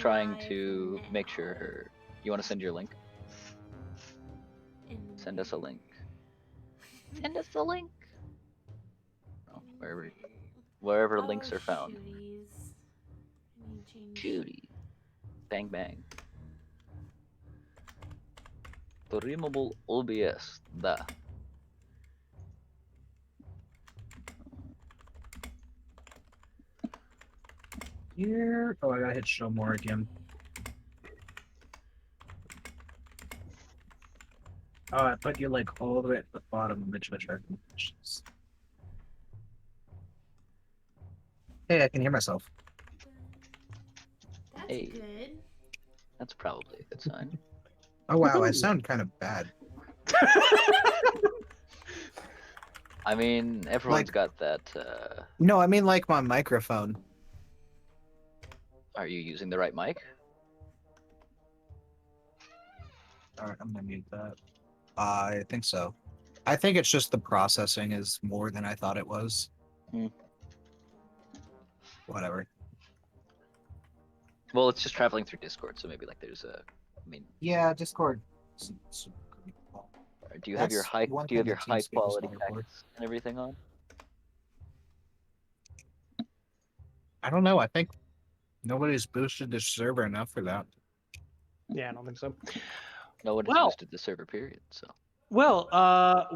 trying to make sure her. You want to send your link? Send us a link. Send us a link. Oh, wherever links are found. Shooty. Bang bang. Removable OBS. Da. Here. Oh, I gotta hit show more again. Oh, I put you like all the way at the bottom of the Twitch recommendations. Hey, I can hear myself. That's Hey. good. That's probably a good sign. Oh wow, I sound kind of bad. I mean, everyone's got that. No, I mean like my microphone. Are you using the right mic? All right, I'm gonna mute that. I think so. I think it's just the processing is more than I thought it was. Whatever. Well, it's just traveling through Discord, so maybe like there's a. I mean. Yeah, Discord. Do you have your high? Do you have your high quality text and everything on? I don't know. I think nobody's boosted the server enough for that. Yeah, I don't think so. No one has boosted the server, period. So. Well,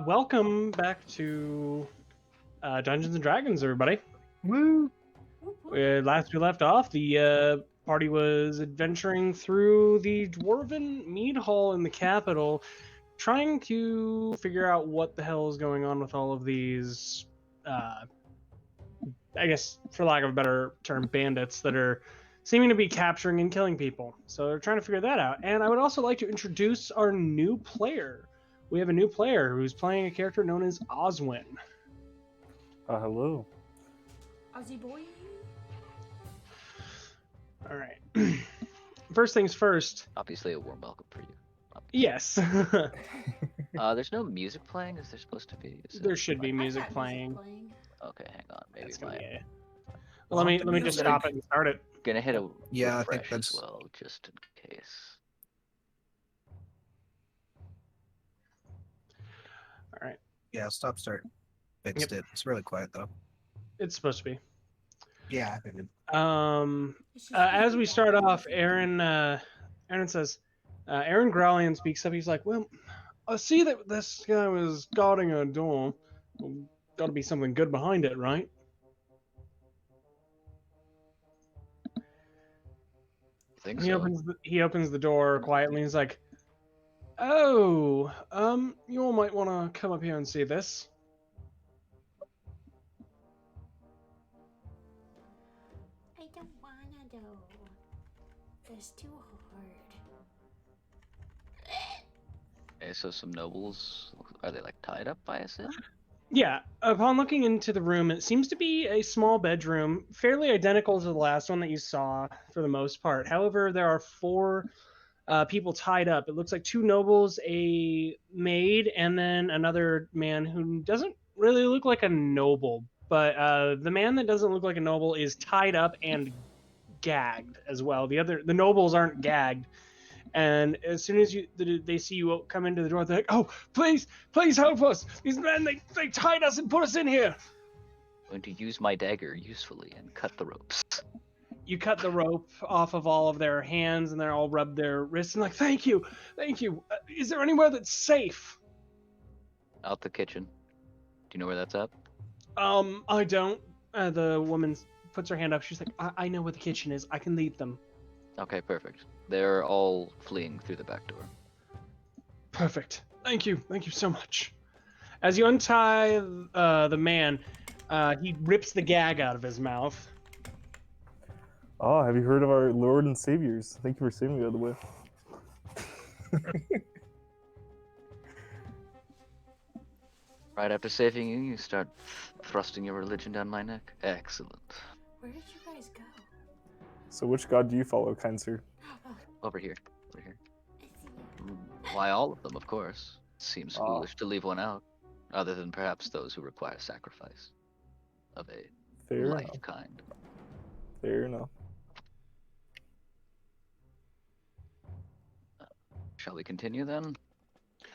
welcome back to Dungeons and Dragons, everybody. Woo! Last we left off, the party was adventuring through the Dwarven Mead Hall in the capital, trying to figure out what the hell is going on with all of these, I guess, for lack of a better term, bandits that are seeming to be capturing and killing people. So they're trying to figure that out. And I would also like to introduce our new player. We have a new player who's playing a character known as Oswin. Hello. Ozzy boy. All right. First things first. Obviously, a warm welcome for you. Yes. There's no music playing. Is there supposed to be? There should be music playing. Okay, hang on. Maybe Well, let me just stop it and start it. Gonna hit a refresh I think that's... as well, just in case. All right. Yeah, stop start. Fixed it. It's really quiet though. It's supposed to be. Yeah, I figured. As we start off, Aaron says, Aaron Growlian speaks up. He's like, well, I see that this guy was guarding a door. Well, got to be something good behind it, right? He opens the door quietly. He's like, "Oh, you all might want to come up here and see this." I don't wanna though. That's too hard. Okay, so some nobles, are they like tied up by a sit? Yeah, upon looking into the room, it seems to be a small bedroom, fairly identical to the last one that you saw for the most part. However, there are 4 people tied up. It looks like 2 nobles, a maid, and then another man who doesn't really look like a noble. But the man that doesn't look like a noble is tied up and gagged as well. The nobles aren't gagged. And as soon as they see you come into the door, they're like, "Oh, please help us! These men, they tied us and put us in here." I'm going to use my dagger usefully and cut the ropes. You cut the rope off of all of their hands, and they're all rubbed their wrists and like, "Thank you. Is there anywhere that's safe?" Out the kitchen. Do you know where that's at? I don't. The woman puts her hand up. She's like, I know where the kitchen is. I can lead them." Okay, perfect. They're all fleeing through the back door. Perfect. Thank you so much. As you untie the man, he rips the gag out of his mouth. Oh, have you heard of our Lord and Saviors? Thank you for saving me, by the way. Right after saving you, you start thrusting your religion down my neck. Excellent. Where did you guys go? So which god do you follow, kind sir? Over here. Why, all of them, of course. Seems foolish to leave one out, other than perhaps those who require sacrifice of a life kind. Fair enough. Shall we continue then?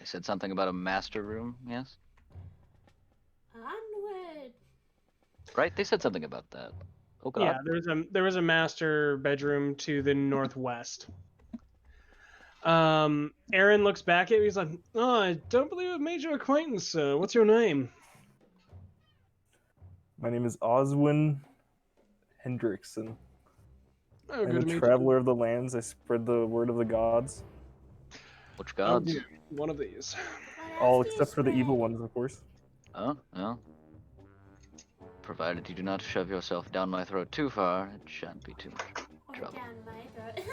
I said something about a master room, yes? Onward. Right? They said something about that. Oh god. Yeah, there was a master bedroom to the northwest. Aaron looks back at me. He's like, "Oh, I don't believe I've made your acquaintance. What's your name?" My name is Oswin Hendrickson. Oh, I'm good a to meet traveler of the lands. I spread the word of the gods. Which you. gods? Yeah, one of these. What else All do you except for the evil spread? ones, of course. Oh, well. Provided you do not shove yourself down my throat too far, it shan't be too much Or trouble. down my throat.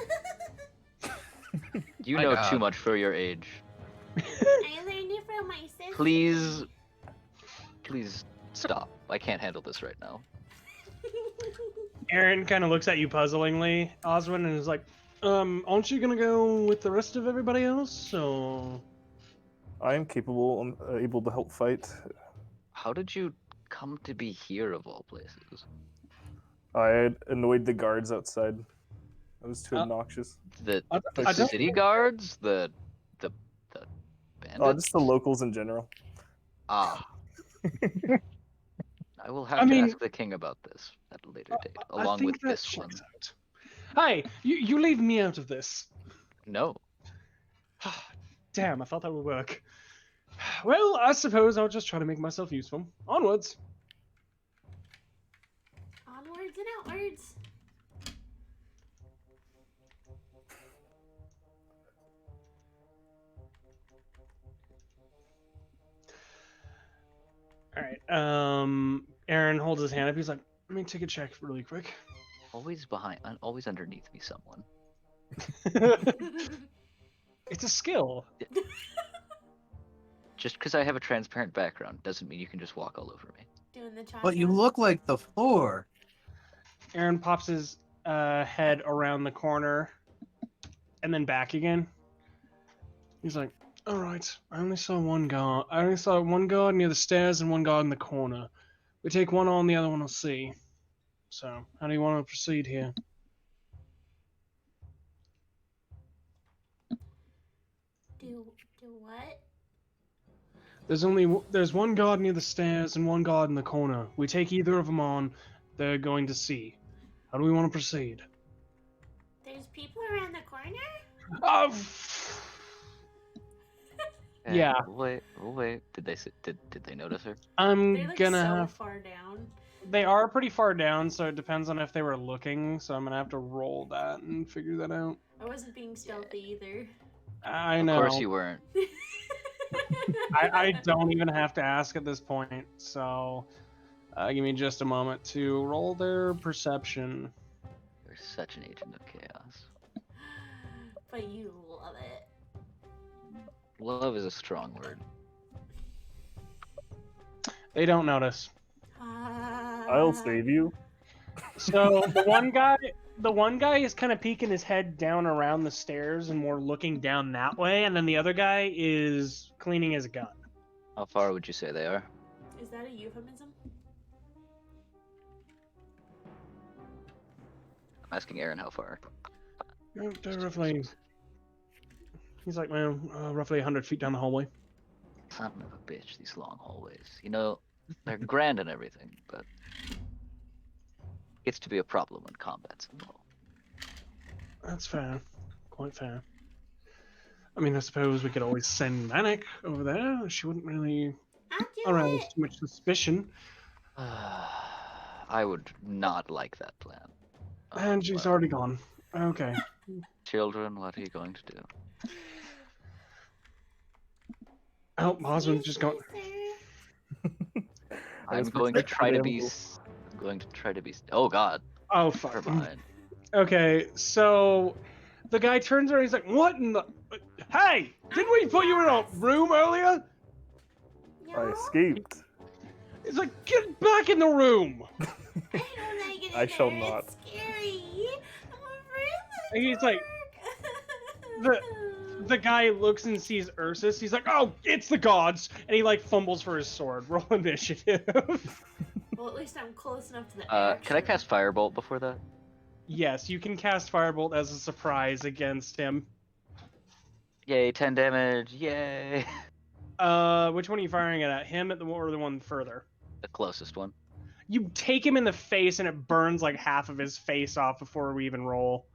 You My know God. too much for your age. I learned it from my sister. Please stop. I can't handle this right now. Aaron kind of looks at you puzzlingly, Oswin, and is like, aren't you gonna go with the rest of everybody else? Or I am capable and able to help fight. How did you come to be here of all places? I had annoyed the guards outside. I was too Uh, obnoxious. The I don't- city guards? The bandits? Just the locals in general. Ah. I will have I to mean- ask the king about this at a later date, I along think with that this one. checks out. Hi, you leave me out of this. No. Damn, I thought that would work. Well, I suppose I'll just try to make myself useful. Onwards. Onwards and outwards. All right. Aaron holds his hand up. He's like, "Let me take a check really quick." Always always underneath me someone. It's a skill. Just because I have a transparent background doesn't mean you can just walk all over me. Doing the cha But you look like the floor. Aaron pops his head around the corner and then back again. He's like, "All right, I only saw one guard. I only saw one guard near the stairs and one guard in the corner. We take one on, the other one will see. So, how do you want to proceed here?" Do what? There's one guard near the stairs and one guard in the corner. We take either of them on, they're going to see. How do we want to proceed? There's people around the corner? Oh, Yeah. We'll wait. Did they notice her? I'm They're like gonna so have. far down. They are pretty far down, so it depends on if they were looking. So I'm gonna have to roll that and figure that out. I wasn't being stealthy either. I Of know. course you weren't. I don't even have to ask at this point. So, give me just a moment to roll their perception. You're such an agent of chaos. But you love it. Love is a strong word. They don't notice. I'll save you. So the one guy is kind of peeking his head down around the stairs and more looking down that way, and then the other guy is cleaning his gun. How far would you say they are? Is that a euphemism? I'm asking Aaron how far. They're roughly. He's like, well, roughly 100 feet down the hallway. Son of a bitch, these long hallways. You know, they're grand and everything, but gets to be a problem when combat's involved. That's fair. Quite fair. I mean, I suppose we could always send Manik over there. She wouldn't really I'll do arouse it. too much suspicion. I would not like that plan. And she's well, already gone. Okay. Children, what are you going to do? Oh, Osmond's just gone. I'm was going to protecting try to the be. animal. I'm going to try to be. Oh God, Oh, never fuck. mind. Okay, so the guy turns around. He's like, "What in the? Hey, didn't we put you in a room earlier?" I escaped. He's like, "Get back in the room." I don't like it. I shall either. not. It's scary. I'm afraid of the He's like, dark. The guy looks and sees Ursus. He's like, "Oh, it's the gods!" And he like fumbles for his sword. Roll initiative. Well, at least I'm close enough to the Can I action. cast Firebolt before that? Yes, you can cast Firebolt as a surprise against him. Yay, 10 damage. Yay. Which one are you firing at? Him or the one further? The closest one. You take him in the face, and it burns like half of his face off before we even roll.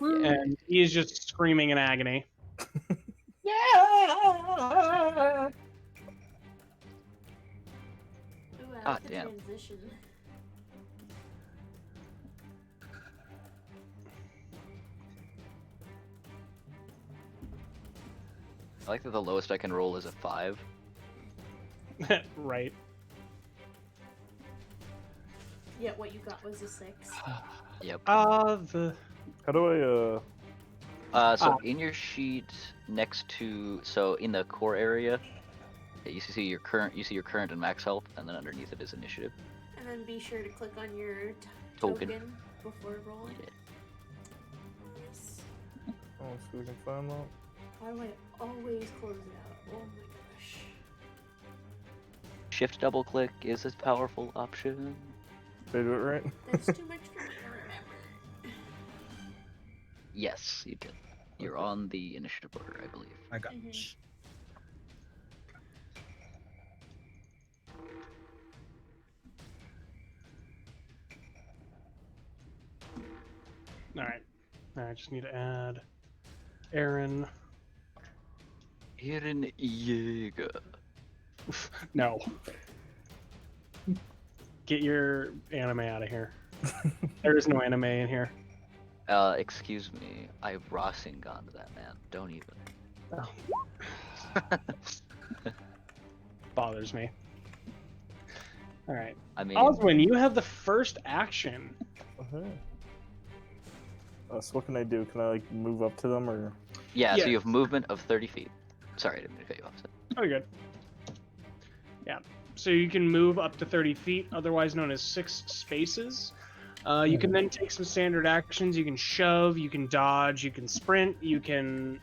Oof. Yeah. And he is just screaming in agony. Yeah. Ooh, I Ah, like the damn. transition. I like that the lowest I can roll is a 5. Right. Yeah, what you got was a 6. Yep. How do I, So in your sheet next to, so in the core area, you see your current and max health, and then underneath it is initiative. And then be sure to click on your Token. token before rolling. Yeah. Nice. oh, so we can find that? Why do I always close it out? Oh my gosh. Shift double click is a powerful option. Did I do it right? That's too much for me to remember. Yes, you did. You're on the initiative order, I believe. I got Mhm. this. All right. I just need to add Aaron. Eren Jaeger. No. Get your anime out of here. There is no anime in here. Excuse me. I Rasengan that man. Don't even. Bothers me. All right. I mean, Oswin, you have the first action. Okay. So what can I do? Can I like move up to them or? yeah, Yeah. so you have movement of 30 feet. Sorry, I didn't mean to cut you off. Oh, you're good. Yeah. So you can move up to 30 feet, otherwise known as 6 spaces. You can then take some standard actions. You can shove, you can dodge, you can sprint, you can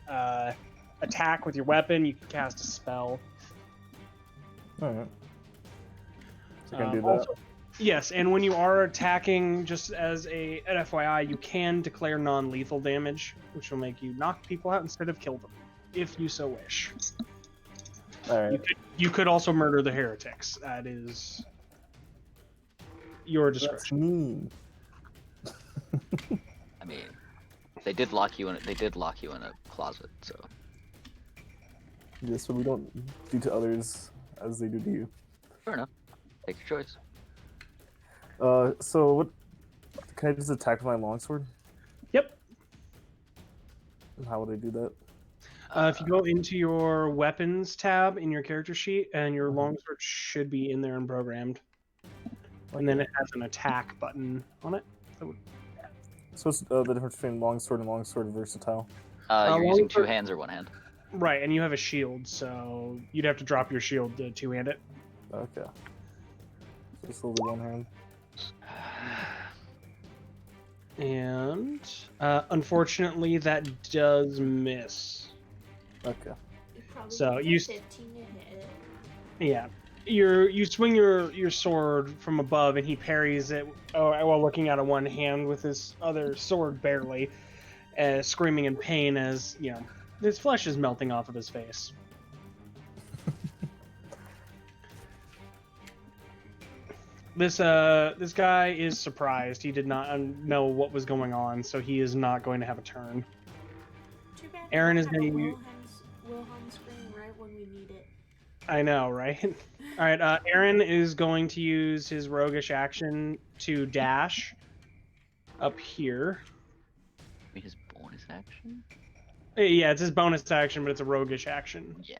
attack with your weapon, you can cast a spell. Alright. So I can do that. Also, yes, and when you are attacking, just as an FYI, you can declare non-lethal damage, which will make you knock people out instead of kill them, if you so wish. Alright. You could also murder the heretics. That is your That's discretion. mean. I mean, they did lock you in. They did lock you in a closet. So Yeah, so we don't do to others as they do to you. fair enough. Take your choice. So what? Can I just attack with my longsword? Yep. And how would I do that? If you go into your weapons tab in your character sheet, and your Mhm. longsword should be in there and programmed, and then it has an attack button on it. So what's the difference between longsword and longsword versatile? You're using 2 longsword- hands or 1 hand. Right, and you have a shield, so you'd have to drop your shield to two-hand it. Okay. So just hold the one hand. And unfortunately, that does miss. Okay. You probably So get you 15 to hit. Yeah, you swing your sword from above, and he parries it while looking out of one hand with his other sword barely, screaming in pain as his flesh is melting off of his face. This guy is surprised. He did not know what was going on, so he is not going to have a turn. Too bad Aaron we is don't have a gonna- Wilhelm scream right when we need it. I know, right? All right, Aaron is going to use his roguish action to dash up here. I mean, his bonus action. Yeah, it's his bonus action, but it's a roguish action. Yeah.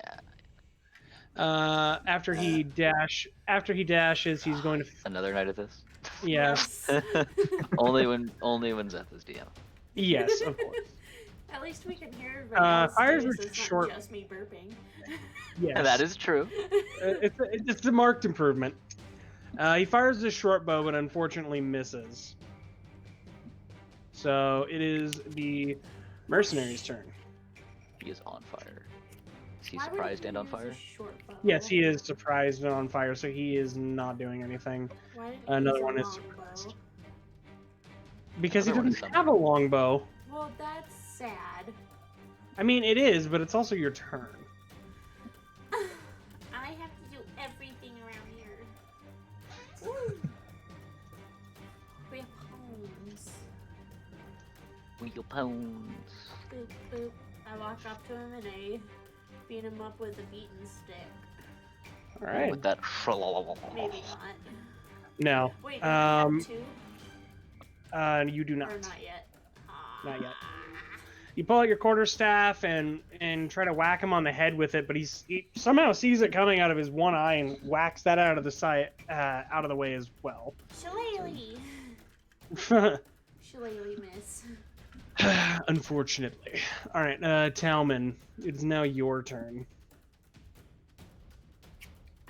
After he dashes, he's going to. Another night of this. Yes, only when Zeth is DM. yes, of course. At least we can hear everybody fires else's, are so it's short. not just me burping. Yes, That is true. it's a marked improvement. He fires a short bow, but unfortunately misses. So it is the mercenary's turn. He is on fire. Is he Why would surprised he and on use a fire? short bow? Yes, he is surprised and on fire, so he is not doing anything. Why did he Another use a one is long surprised. bow? Because he Another one doesn't is have a long bow. Well, that's sad. I mean, it is, but it's also your turn. I have to do everything around here. Woo. We have homes. Wheel pounds. Boop, boop. I walk up to him and I beat him up with a beaten stick. All right. With that. Maybe not. No. Wait, do I Um, have two? You do not. Or not yet? Not yet. You pull out your quarterstaff and try to whack him on the head with it, but he somehow sees it coming out of his one eye and whacks that out of the sight, out of the way as well. Shillelagh! Shillelagh miss. Unfortunately. All right, Talman, it's now your turn.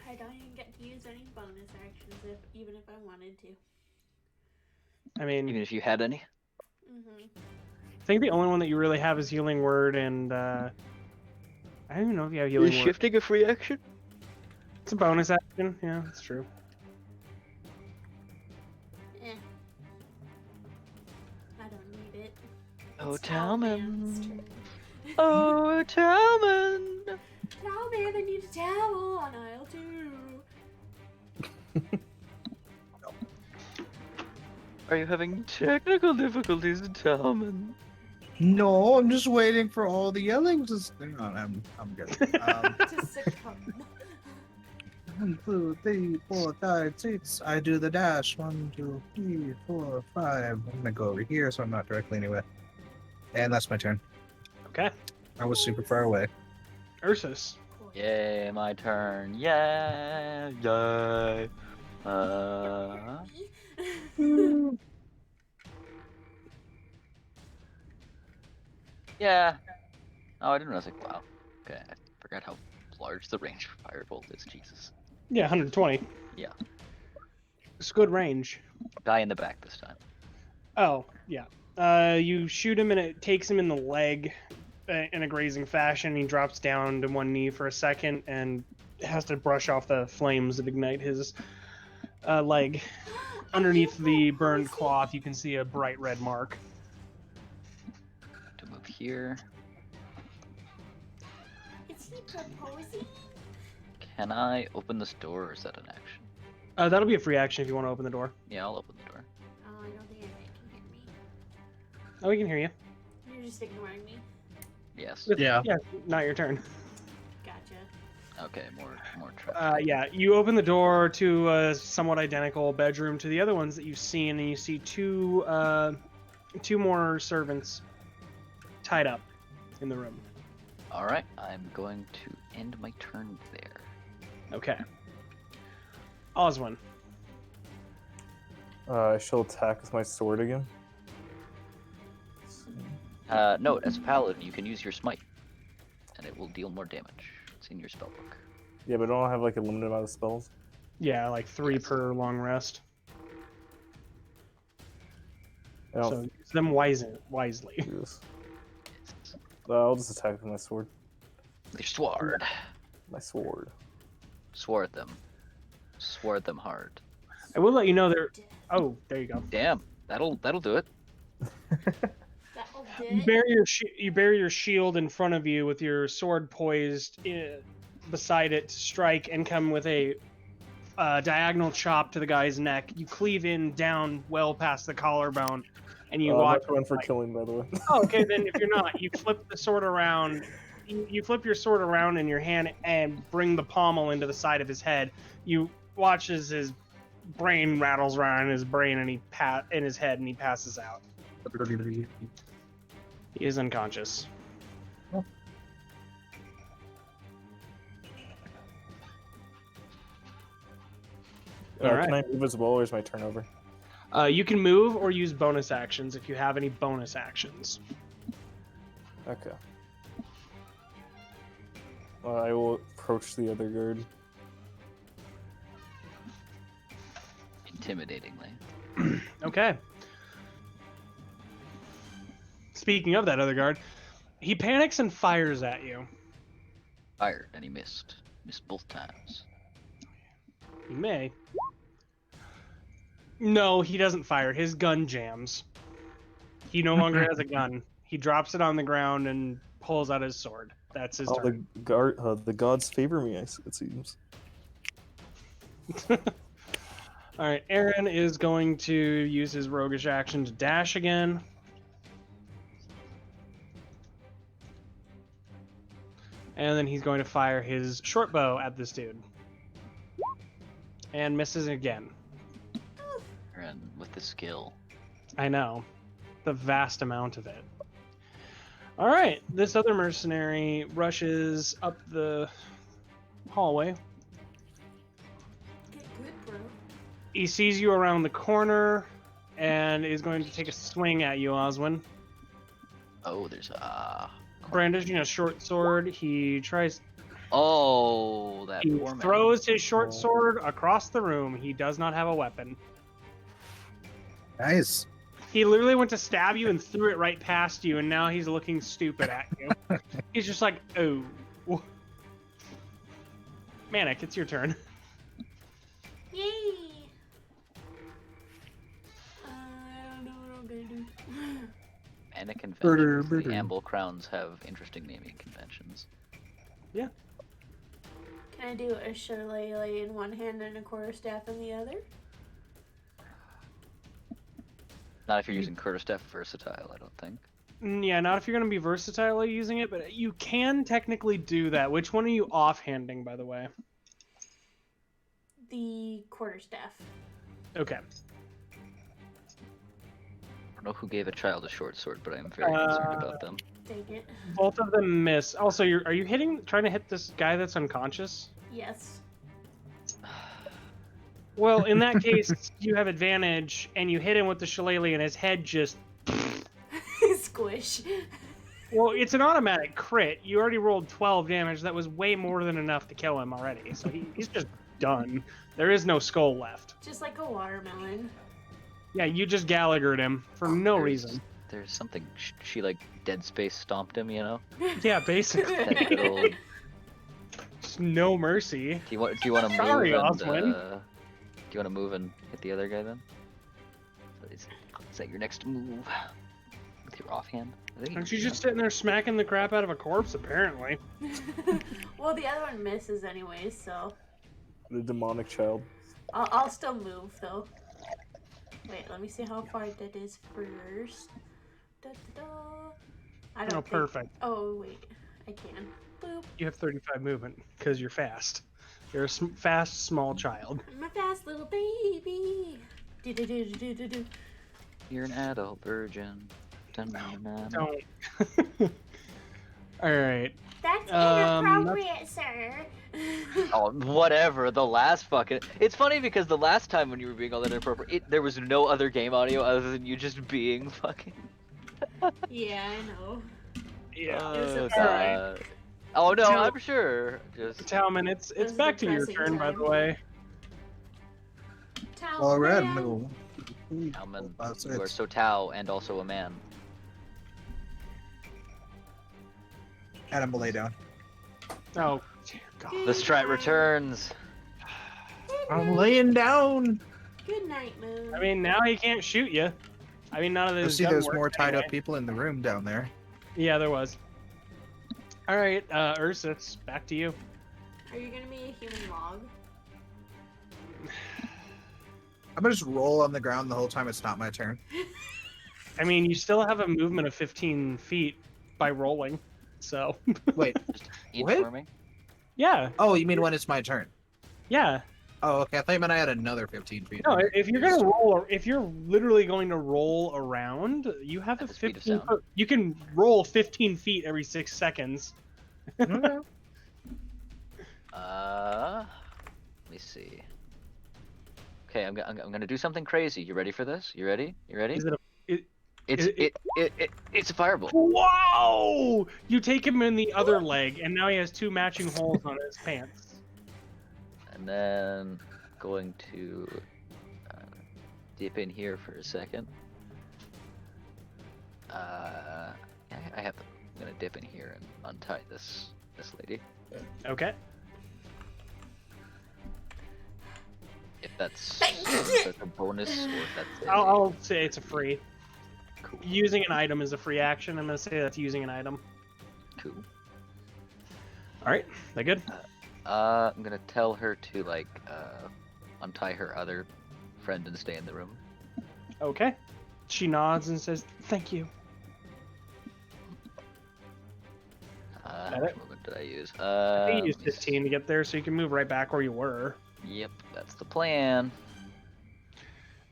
I don't even get to use any bonus actions even if I wanted to. I mean, Even if you had any. Mm-hmm. I think the only one that you really have is Healing Word, and I don't even know if you have Healing Is Word. shifting a free action? It's a bonus action. Yeah, that's true. Eh. I don't need it. Oh, It's Talman's Talman. turn. Oh, Talman. Talman, I need a towel on aisle 2. Are you having technical difficulties, Talman? No, I'm just waiting for all the yelling to. Hang on, I'm good. To succumb. 1, 2, 3, 4, 5, 6. I do the dash. 1, 2, 3, 4, 5. I'm gonna go over here, so I'm not directly anywhere. And that's my turn. Okay. I was super far away. Ursus. Yay, my turn. Yeah, yay. Yeah. Oh, I didn't realize. Like, wow. Okay, I forgot how large the range of Firebolt is. Jesus. Yeah, 120. Yeah. It's good range. Guy in the back this time. Oh, yeah. You shoot him and it takes him in the leg in a grazing fashion. He drops down to one knee for a second and has to brush off the flames that ignite his leg. Underneath the burned cloth, you can see a bright red mark. To move here. Is he proposing? Can I open this door, or is that an action? That'll be a free action if you want to open the door. Yeah, I'll open the door. Oh, I don't think anybody can hear me. Oh, we can hear you. You're just ignoring me. Yes. Yeah. Yeah, not your turn. Gotcha. Okay, more trash. Yeah, you open the door to a somewhat identical bedroom to the other ones that you've seen, and you see two more servants tied up in the room. All right, I'm going to end my turn there. Okay. Oswin. I shall attack with my sword again. Note, as a paladin, you can use your smite, and it will deal more damage. It's in your spellbook. Yeah, but don't I have like a limited amount of spells? Yeah, like 3 Yes. per long rest. I don't So use them wisely. do this. I'll just attack with my sword. Your sword. My sword. Sword them. Sword them hard. I will let you know there. Oh, there you go. Damn, that'll do it. That'll do You it. bury your shield in front of you with your sword poised beside it to strike and come with a diagonal chop to the guy's neck. You cleave in down well past the collarbone, and you I'm watch. not going for killing, by the way. Oh, okay, then if you're not, you flip the sword around. You flip your sword around in your hand and bring the pommel into the side of his head. You watch as his brain rattles around in his brain and in his head, and he passes out. He is unconscious. Alright. Can I move as well, or is my turn over? You can move or use bonus actions if you have any bonus actions. Okay. I will approach the other guard. Intimidatingly. Okay. Speaking of that other guard, he panics and fires at you. Fired, and he missed. Missed both times. He may. No, he doesn't fire. His gun jams. He no longer has a gun. He drops it on the ground and pulls out his sword. That's his Oh, turn. the gods favor me. It seems. All right, Aaron is going to use his roguish action to dash again. And then he's going to fire his short bow at this dude. And misses again. And with the skill. I know. The vast amount of it. All right, this other mercenary rushes up the hallway. Get good, bro. He sees you around the corner and is going to take a swing at you, Oswin. Oh, there's Brandishing a short sword, he tries. Oh, that He poor man. throws his short sword across the room. He does not have a weapon. Nice. He literally went to stab you and threw it right past you, and now he's looking stupid at you. He's just like, oh. Manik, it's your turn. Yay! I don't know what I'm gonna do. Manic Murder, conventions. murder. The Amble Crowns have interesting naming conventions. Yeah. Can I do a shillelagh in one hand and a quarterstaff in the other? Not if you're using quarterstaff versatile, I don't think. Yeah, not if you're going to be versatile using it, but you can technically do that. Which one are you offhanding, by the way? The quarterstaff. Okay. I don't know who gave a child a short sword, but I'm very concerned about them. Take it. Both of them miss. Also, are you trying to hit this guy that's unconscious? Yes. Well, in that case, you have advantage, and you hit him with the shillelagh, and his head just... Squish. Well, it's an automatic crit. You already rolled 12 damage. That was way more than enough to kill him already. So he's just done. There is no skull left. Just like a watermelon. Yeah, you just Gallagher'd him for no reason. There's something. She like Dead Space stomped him, you know. Yeah, basically. That good old. Just no mercy. Do you want to move? Sorry, and, Oswin. do you want to move and hit the other guy then? Is that your next move? With your offhand? I think Aren't you just sitting there smacking the crap out of a corpse, apparently? Well, the other one misses anyway, so The demonic child. I'll still move though. Wait, let me see how far that is first. Da, da, da. I don't Oh, think... perfect. Oh wait, I can. Boop. You have 35 movement because you're fast. You're a fast, small child. I'm a fast little baby. Do do do do do do. You're an adult virgin. Dun-dun-dun. Don't. All right. That's Um, inappropriate, sir. Oh, whatever. The last fucking. It's funny because the last time when you were being all that inappropriate, there was no other game audio other than you just being fucking. Yeah, I know. Yeah. was a Oh, bad- God. Oh no, Tell- I'm sure. Just Talman, it's was back to your depressing turn, by time. the way. Towel All right, man. no. Alman, That's you are it. so Tao and also a man. And I'm gonna lay down. Oh, dear God. The strat returns. Good I'm night. laying down. Good night, Moon. I mean, now he can't shoot you. I mean, none of I this. see gun there's works more tied anyway. up people in the room down there. Yeah, there was. All right, Ursus, back to you. Are you gonna be a human log? I'm gonna just roll on the ground the whole time it's not my turn. I mean, you still have a movement of 15 feet by rolling, so Wait. Eat What? for me. yeah, Oh, you mean when it's my turn? yeah. Oh, okay. I thought you meant I had another 15 feet. No, if you're gonna roll, if you're literally going to roll around, you have a At the speed of 15 sound. foot. You can roll 15 feet every 6 seconds. Okay. Let me see. Okay, I'm gonna do something crazy. You ready for this? You ready? You ready? Is it a? It's a fireball. Wow! You take him in the other leg, and now he has 2 matching holes on his pants. And then going to dip in here for a second. I have. I'm gonna dip in here and untie this lady. Okay. If that's a bonus or if that's I'll say it's a free. Using an item is a free action. I'm gonna say that's using an item. Cool. All right, that good? I'm gonna tell her to like untie her other friend and stay in the room. Okay. She nods and says, "Thank you." How much movement did I use? I think you used Let me 15 to get there, so you can move right back where you were. Yep, that's the plan.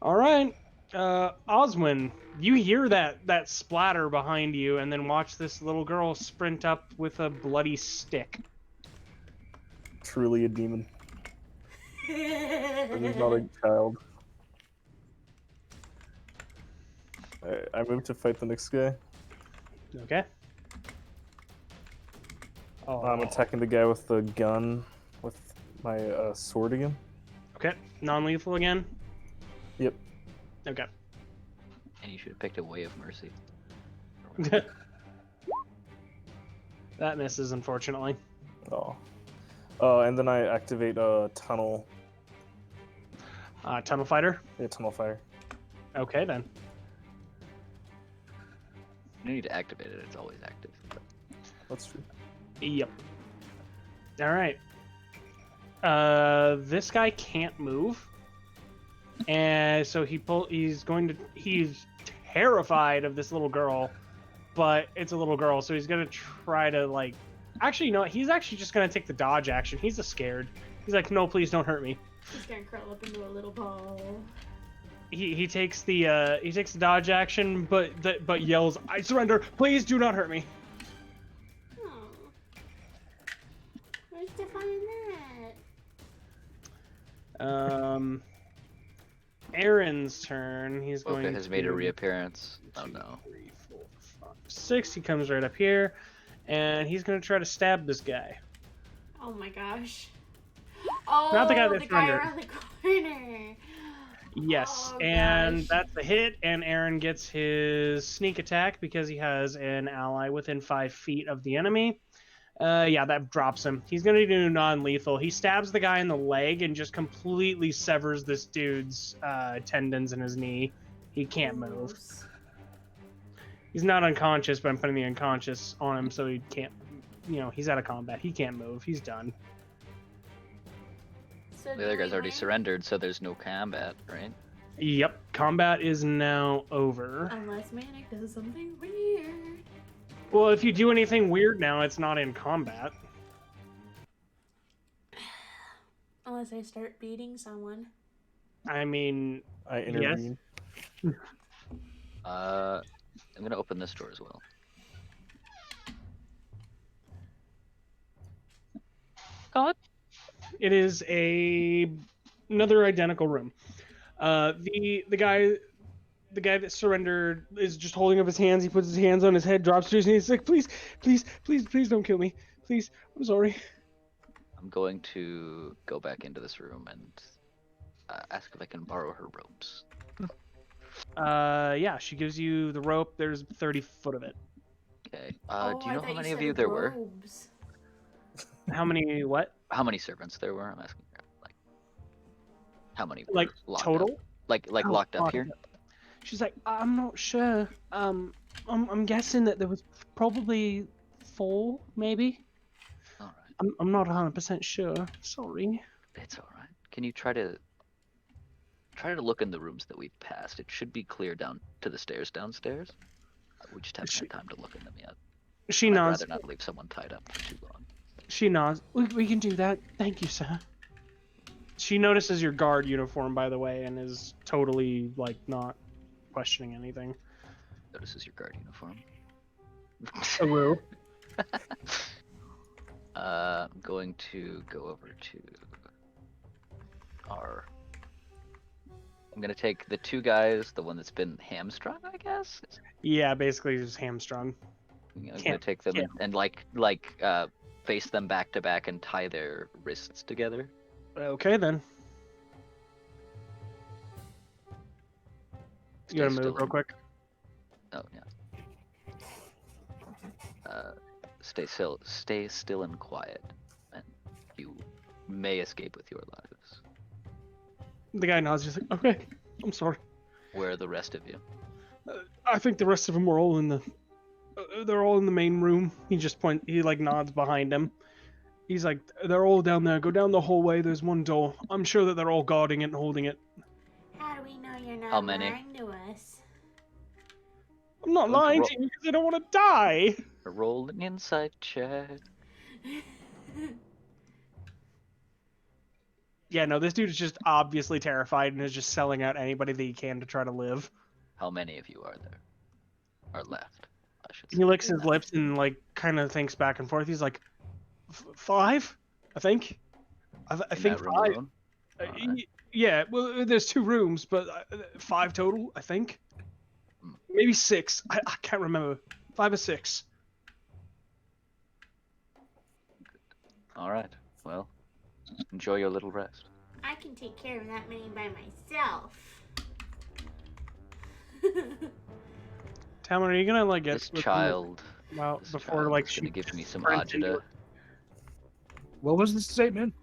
All right, Oswin, you hear that splatter behind you, and then watch this little girl sprint up with a bloody stick. Truly a demon. This is not a child. I move to fight the next guy. Okay. Oh. I'm attacking the guy with the gun with my sword again. Okay. Non-lethal again. Yep. Okay. And you should have picked a Way of Mercy. That misses, unfortunately. Oh. And then I activate tunnel. Tunnel fighter. Yeah, tunnel fire. Okay then. You don't need to activate it; it's always active. That's true. Yep. All right. This guy can't move, and so he's terrified of this little girl, but it's a little girl, so he's gonna try to like. Actually, no. He's actually just gonna take the dodge action. He's scared. He's like, no, please don't hurt me. He's gonna curl up into a little ball. He takes the dodge action, but yells, "I surrender! Please do not hurt me." Oh. Where's the fun in that? Aaron's turn. He's going. Boca has made a reappearance. Oh no. 3, 4, 5, 6. He comes right up here, and he's gonna try to stab this guy. Oh my gosh. Oh, Not the guy that the guy surrendered. around the corner. Yes, Oh, and gosh. that's a hit, and Aaron gets his sneak attack because he has an ally within 5 feet of the enemy. Yeah, that drops him. He's going to do non-lethal. He stabs the guy in the leg and just completely severs this dude's tendons in his knee. He can't move. Gross. He's not unconscious, but I'm putting the unconscious on him so he can't, he's out of combat. He can't move. He's done. So The do other we guy's already win? surrendered, so there's no combat, right? Yep, combat is now over. Unless Manik does something weird. Well, if you do anything weird now, it's not in combat. Unless I start beating someone. I mean, I intervene. I'm gonna open this door as well. God. It is another identical room. The guy that surrendered is just holding up his hands. He puts his hands on his head, drops to his knees. He's like, please, please, please, please don't kill me. Please, I'm sorry. I'm going to go back into this room and ask if I can borrow her ropes. Yeah, she gives you the rope. There's 30 foot of it. Okay. Oh, Do you know I how thought many said of you there were? robes. How many? What? How many servants there were? I'm asking. Like, how many? Were Like locked total? Up? Like Oh, locked up locked here? up. She's like, I'm not sure. I'm guessing that there was probably 4, maybe. All right. I'm not 100% sure. Sorry. It's all right. Can you try to look in the rooms that we've passed? It should be clear down to the stairs downstairs. We just haven't had time to look in them yet. She I'd nods. rather not leave someone tied up for too long. She nods. We can do that. Thank you, sir. She notices your guard uniform, by the way, and is totally, like, not questioning anything. Notices your guard uniform. Hello. I'm going to go over to our. I'm gonna take the 2 guys, the one that's been hamstrung, I guess. Yeah, basically just hamstrung. I'm gonna Can't- take them can't. and face them back to back and tie their wrists together. Okay, then. Stay You gotta still move real and- quick? Oh yeah. Stay still and quiet, and you may escape with your lives. The guy nods, just like, okay, I'm sorry. Where are the rest of you? I think the rest of them are all in the. They're all in the main room. He like nods behind him. He's like, they're all down there. Go down the hallway. There's one door. I'm sure that they're all guarding it and holding it. How do we know you're not How many? lying to us? I'm not Going to lying roll- to you because I don't want to die. Roll an insight check. Yeah, no, this dude is just obviously terrified and is just selling out anybody that he can to try to live. How many of you are there? Are left, I should say. He licks his lips and like kind of thinks back and forth. He's like, 5, I think. I In think that room 5. alone? Alright. Yeah, well, there's 2 rooms, but 5 total, I think. Hmm. Maybe 6. I can't remember. 5 or 6. All right. Well, enjoy your little rest. I can take care of that many by myself. Talon, are you gonna like get This with me child. out This before child like is she gonna give me some sprints into agita. it? What was the statement?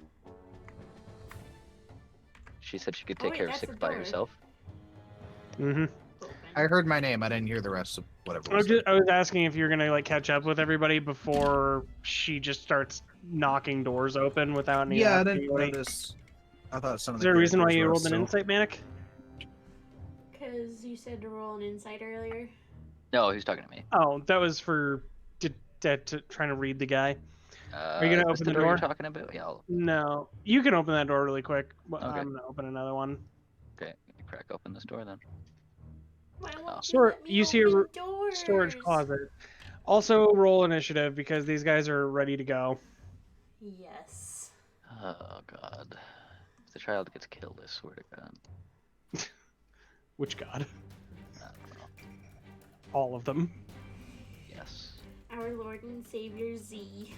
She said she could Oh, take wait, care of that's 6 the by door. herself. Mm-hmm. I heard my name. I didn't hear the rest of whatever was said. I was asking if you're gonna like catch up with everybody before she just starts knocking doors open without any. Yeah, I asking didn't anybody. notice. I thought some of Is the there a reason why characters you were rolled an still- insight, Manik? Because you said to roll an insight earlier. No, he's talking to me. Oh, that was for trying to read the guy. Are you gonna Is open the the door you're door? talking about? Yeah. No, you can open that door really quick. But Okay. I'm gonna open another one. Okay. You crack open this door then. Why won't you Sort- let me you see a open doors? Storage closet. Also, roll initiative because these guys are ready to go. Yes. Oh God. If the child gets killed, I swear to God. Which god? I don't know. All of them. Yes. Our Lord and Savior Z.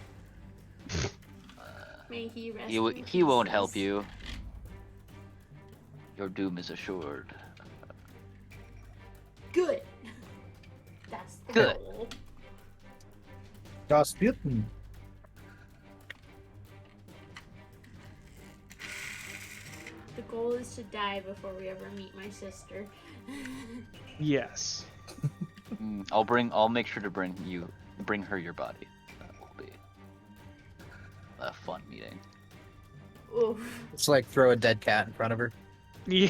Uh, May he rest he won't in help pieces. you. Your doom is assured. Good. That's the Good. goal. Das Bitten. The goal is to die before we ever meet my sister. Yes. I'll make sure to bring her your body. That will be a fun meeting. Oof. It's like throw a dead cat in front of her. Yeah.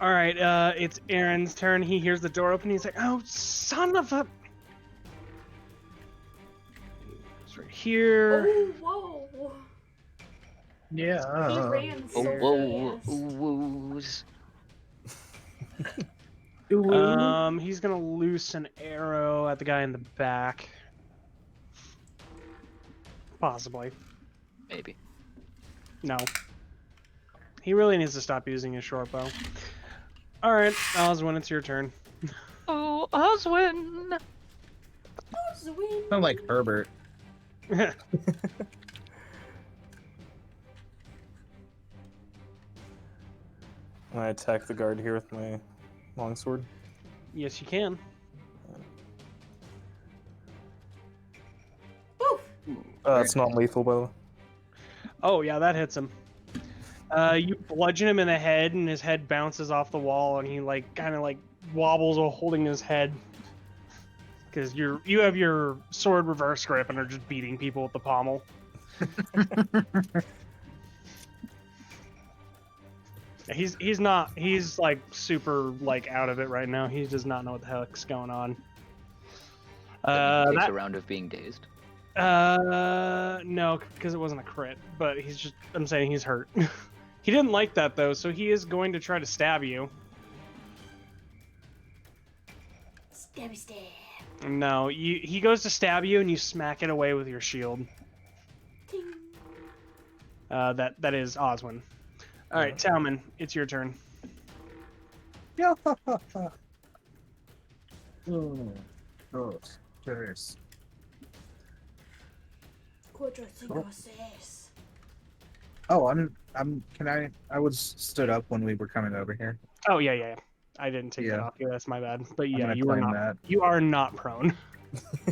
All right. It's Aaron's turn. He hears the door open. He's like, "Oh, son of a!" It's right here. Oh, whoa. Yeah. He ran so Oh, fast. woos. He's gonna loose an arrow at the guy in the back. Possibly. Maybe. No. He really needs to stop using his short bow. Alright, Oswin, it's your turn. Oh, Oswin! Oswin. Sound like Herbert. I attack the guard here with my longsword. Yes, you can. Oof. It's not lethal, by the way. Oh, yeah, that hits him. You bludgeon him in the head, and his head bounces off the wall, and he, like, kind of, like, wobbles while holding his head. Because you have your sword reverse grip and are just beating people with the pommel. He's like super like out of it right now. He does not know what the heck's going on. He takes That, a round of being dazed. no, because it wasn't a crit, but I'm saying he's hurt. He didn't like that though, so he is going to try to stab you. Stabby stab. No, he goes to stab you and you smack it away with your shield. Ting. That is Oswin. All right, Talman, it's your turn. Yeah. Dos, tres. Cuatro, cinco, seis. Oh, I was stood up when we were coming over here. Oh yeah. I didn't take that Yeah. off you. That's my bad. But I'm yeah, gonna you are claim not. that. You are not prone.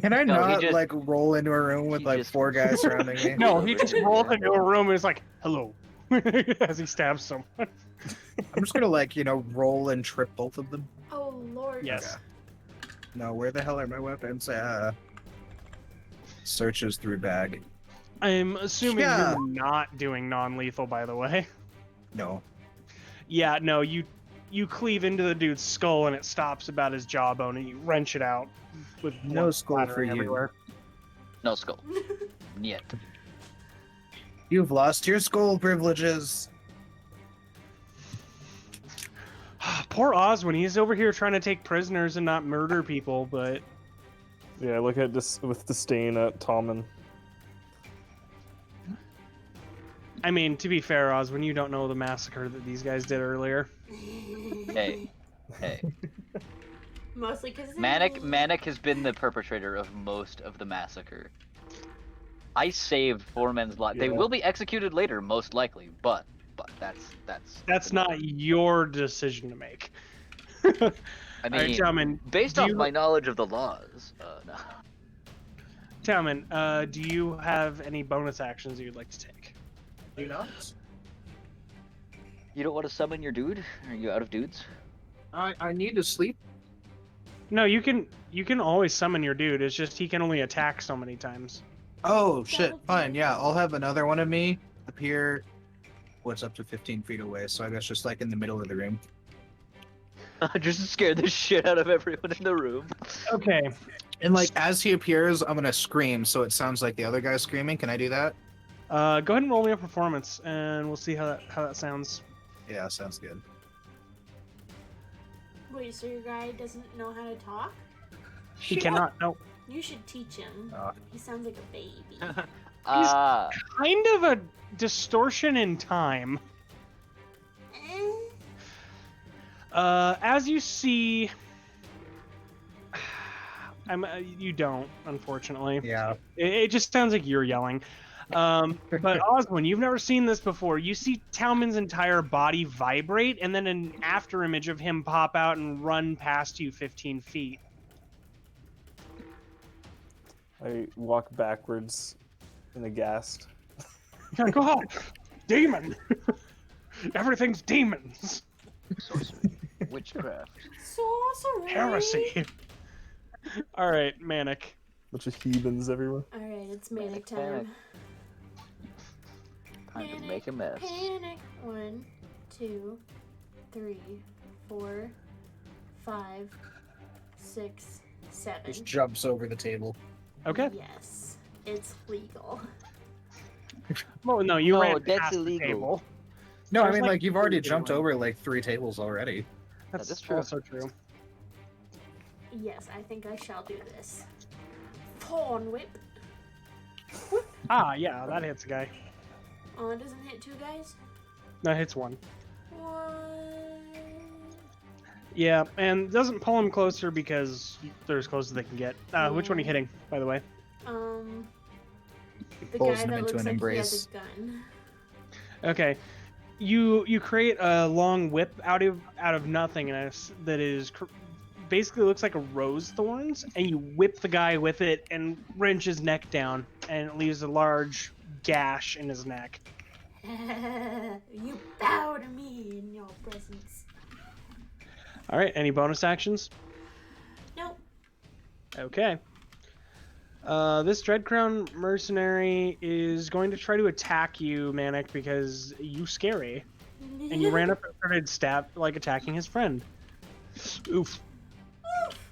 Can I No, he not just- like roll into a room with he like just- 4 guys surrounding me? No, he just rolled into a room and is like, "Hello." as he stabs someone. I'm just gonna roll and trip both of them. Oh lord. Yes. No, where the hell are my weapons? Searches through bag. I'm assuming Yeah. you're not doing non-lethal, by the way. No. Yeah, no, you cleave into the dude's skull and it stops about his jawbone and you wrench it out with No blood skull splattering for you. everywhere. No skull. Yet. You've lost your skull privileges. Poor Oswin, he's over here trying to take prisoners and not murder people, but Yeah, I look at this with disdain at Tommen. I mean, to be fair, Oswin, you don't know the massacre that these guys did earlier. Hey. Mostly because Manik has been the perpetrator of most of the massacre. I saved 4 men's lives. They Yeah. will be executed later, most likely, but That's not your decision to make. I All mean, right, gentlemen, based do off you- my knowledge of the laws, no. Talman, do you have any bonus actions you'd like to take? Do not. You don't want to summon your dude? Are you out of dudes? I need to sleep. No, you can always summon your dude. It's just he can only attack so many times. Oh shit! That'll do. Fine. Yeah, I'll have another one of me appear. What's up to 15 feet away? So I guess just like in the middle of the room. Just to scare the shit out of everyone in the room. Okay. And like as he appears, I'm gonna scream, so it sounds like the other guy's screaming. Can I do that? Go ahead and roll me a performance, and we'll see how that sounds. Yeah, sounds good. Wait, so your guy doesn't know how to talk? He cannot. No. You should teach him. Ah. He sounds like a baby. Kind of a distortion in time. As you see, you don't, unfortunately. Yeah. It just sounds like you're yelling. But Oswin, you've never seen this before. You see Talman's entire body vibrate, and then an after image of him pop out and run past you 15 feet. I walk backwards in aghast. You're like, oh, demon! Everything's demons! Sorcery. Witchcraft. Sorcery. Heresy! Alright, Manik. Bunch of heathens everywhere. Alright, it's Manic time. Time to make a mess. Panic. 1, 2, 3, 4, 5, 6, 7. Just jumps over the table. Okay. Yes, it's legal. Well, no, you No, ran that's past the illegal. table. No, I Sounds mean like like you've already you're jumped doing. over like 3 tables already. That's true. also true. Yes, I think I shall do this. Thorn whip. Ah, yeah, that hits a guy. Oh, it doesn't hit 2 guys? That hits one. What? Yeah, and doesn't pull him closer because they're as close as they can get. Which one are you hitting, by the way? The Pulls guy him that into looks an like he has embrace. a gun. Okay, you create a long whip out of nothing, and that is basically looks like a rose thorns, and you whip the guy with it and wrench his neck down, and it leaves a large gash in his neck. You bow to me in your presence. All right, any bonus actions? Nope. Okay. This Dreadcrown mercenary is going to try to attack you, Manik, because you scary. And you ran up and started attacking his friend. Oof.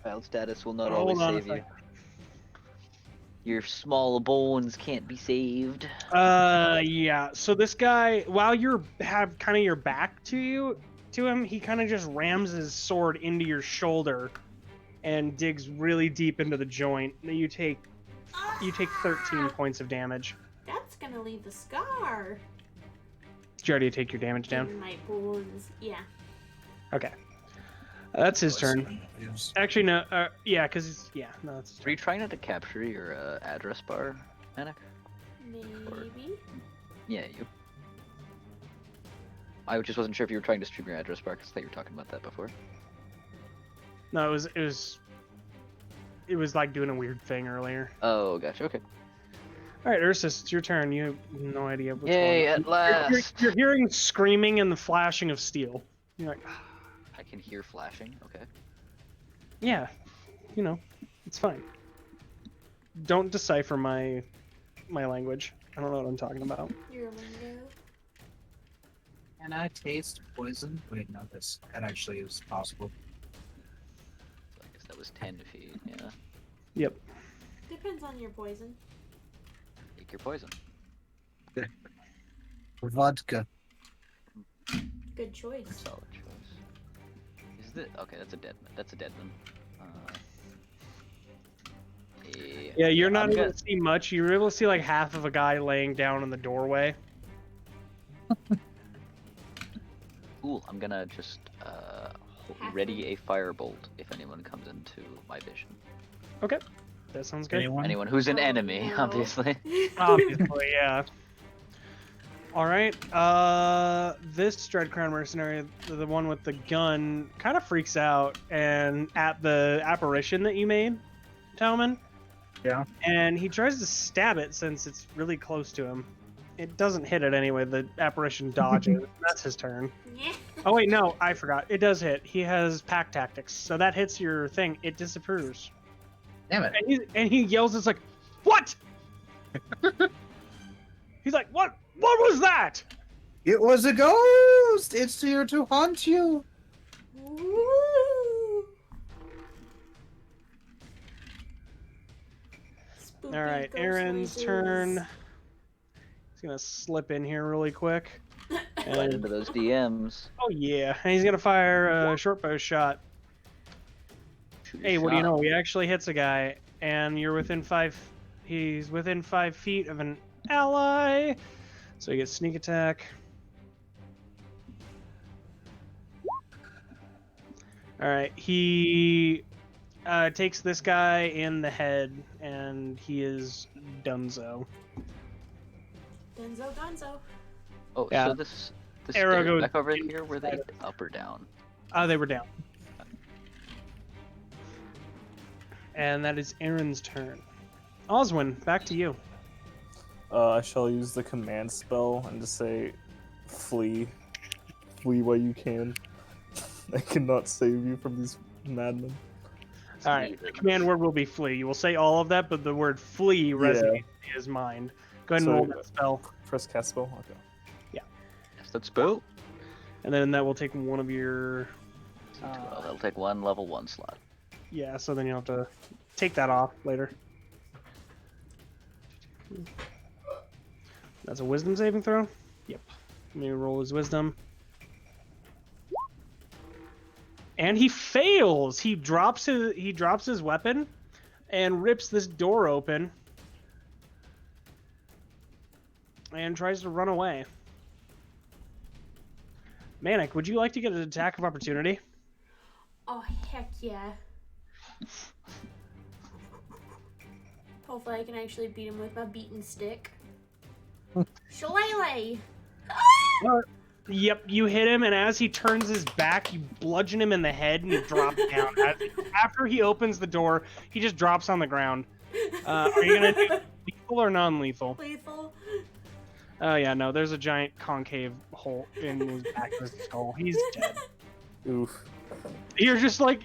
Child status will not Hold always on a save you. second. Your small bones can't be saved. Yeah. So this guy, while you have kind of your back to him, he kind of just rams his sword into your shoulder and digs really deep into the joint. You take 13 points of damage. That's gonna leave the scar. Did you already take your damage down? In my bones. Yeah. Okay. That's his turn. Actually, no. Yeah, because no, that's. Are you trying not to capture your address bar, Manik? Maybe. Yeah, you. I just wasn't sure if you were trying to stream your address bar because I thought you were talking about that before. No, it was like doing a weird thing earlier. Oh, gotcha. Okay. All right, Ursus, it's your turn. You have no idea what's Yay, going on. at last! You're hearing screaming and the flashing of steel. You're like, I can hear flashing. Okay. yeah, you know, it's fine. Don't decipher my language. I don't know what I'm talking about. Your lingo. Can I taste poison? Wait, no, that actually is possible. So I guess that was 10 feet. Yeah. Yep. Depends on your poison. Take your poison. Vodka. Good choice. Solid choice. Is it okay? That's a dead. That's a dead one. Yeah, you're not I'm able gonna- to see much. You're able to see like half of a guy laying down in the doorway. Cool. I'm gonna just ready a firebolt if anyone comes into my vision. Okay, that sounds good. Anyone who's an Oh, enemy, no. obviously. Obviously, yeah. All right. This Dreadcrown mercenary, the one with the gun, kind of freaks out and at the apparition that you made, Talman. Yeah. And he tries to stab it since it's really close to him. It doesn't hit it anyway. The apparition dodges. That's his turn. Yeah. Oh wait, no, I forgot. It does hit. He has pack tactics, so that hits your thing. It disappears. Damn it. And he yells, "It's like, what?" He's like, "What? What was that?" It was a ghost! It's here to haunt you! Woo! Spooky All right, ghost Aaron's noises. turn. He's gonna slip in here really quick. Right And, into those DMs. oh yeah, and he's gonna fire a short bow shot. Hey, what do you know? He actually hits a guy, and you're within 5. He's within 5 feet of an ally, so he gets sneak attack. All right, he takes this guy in the head, and he is donezo. Dunzo, Dunzo. Oh, Yeah. so this Arrow stairs goes back over in- here, were they up or down? They were down. And that is Aaron's turn. Oswin, back to you. I shall use the command spell and just say, flee. Flee while you can. I cannot save you from these madmen. All right, the command word will be flee. You will say all of that, but the word flee resonates in his mind. Go ahead and So- roll that spell. Press cast spell? Okay. Yes, that's spell. And then that will take one of your... Well, that'll take one level 1 slot. yeah, so then you'll have to take that off later. That's a wisdom saving throw? Yep. Let me roll his wisdom. And he fails! He drops his weapon and rips this door open and tries to run away. Manik, would you like to get an attack of opportunity? Oh, heck yeah. Hopefully I can actually beat him with my beaten stick. Shillelagh! Yep, you hit him, and as he turns his back, you bludgeon him in the head, and he drops down. After he opens the door, he just drops on the ground. Are you gonna do lethal or non-lethal? Lethal. Oh yeah, no, there's a giant concave hole in his back of his skull. He's dead. Oof. You're just like,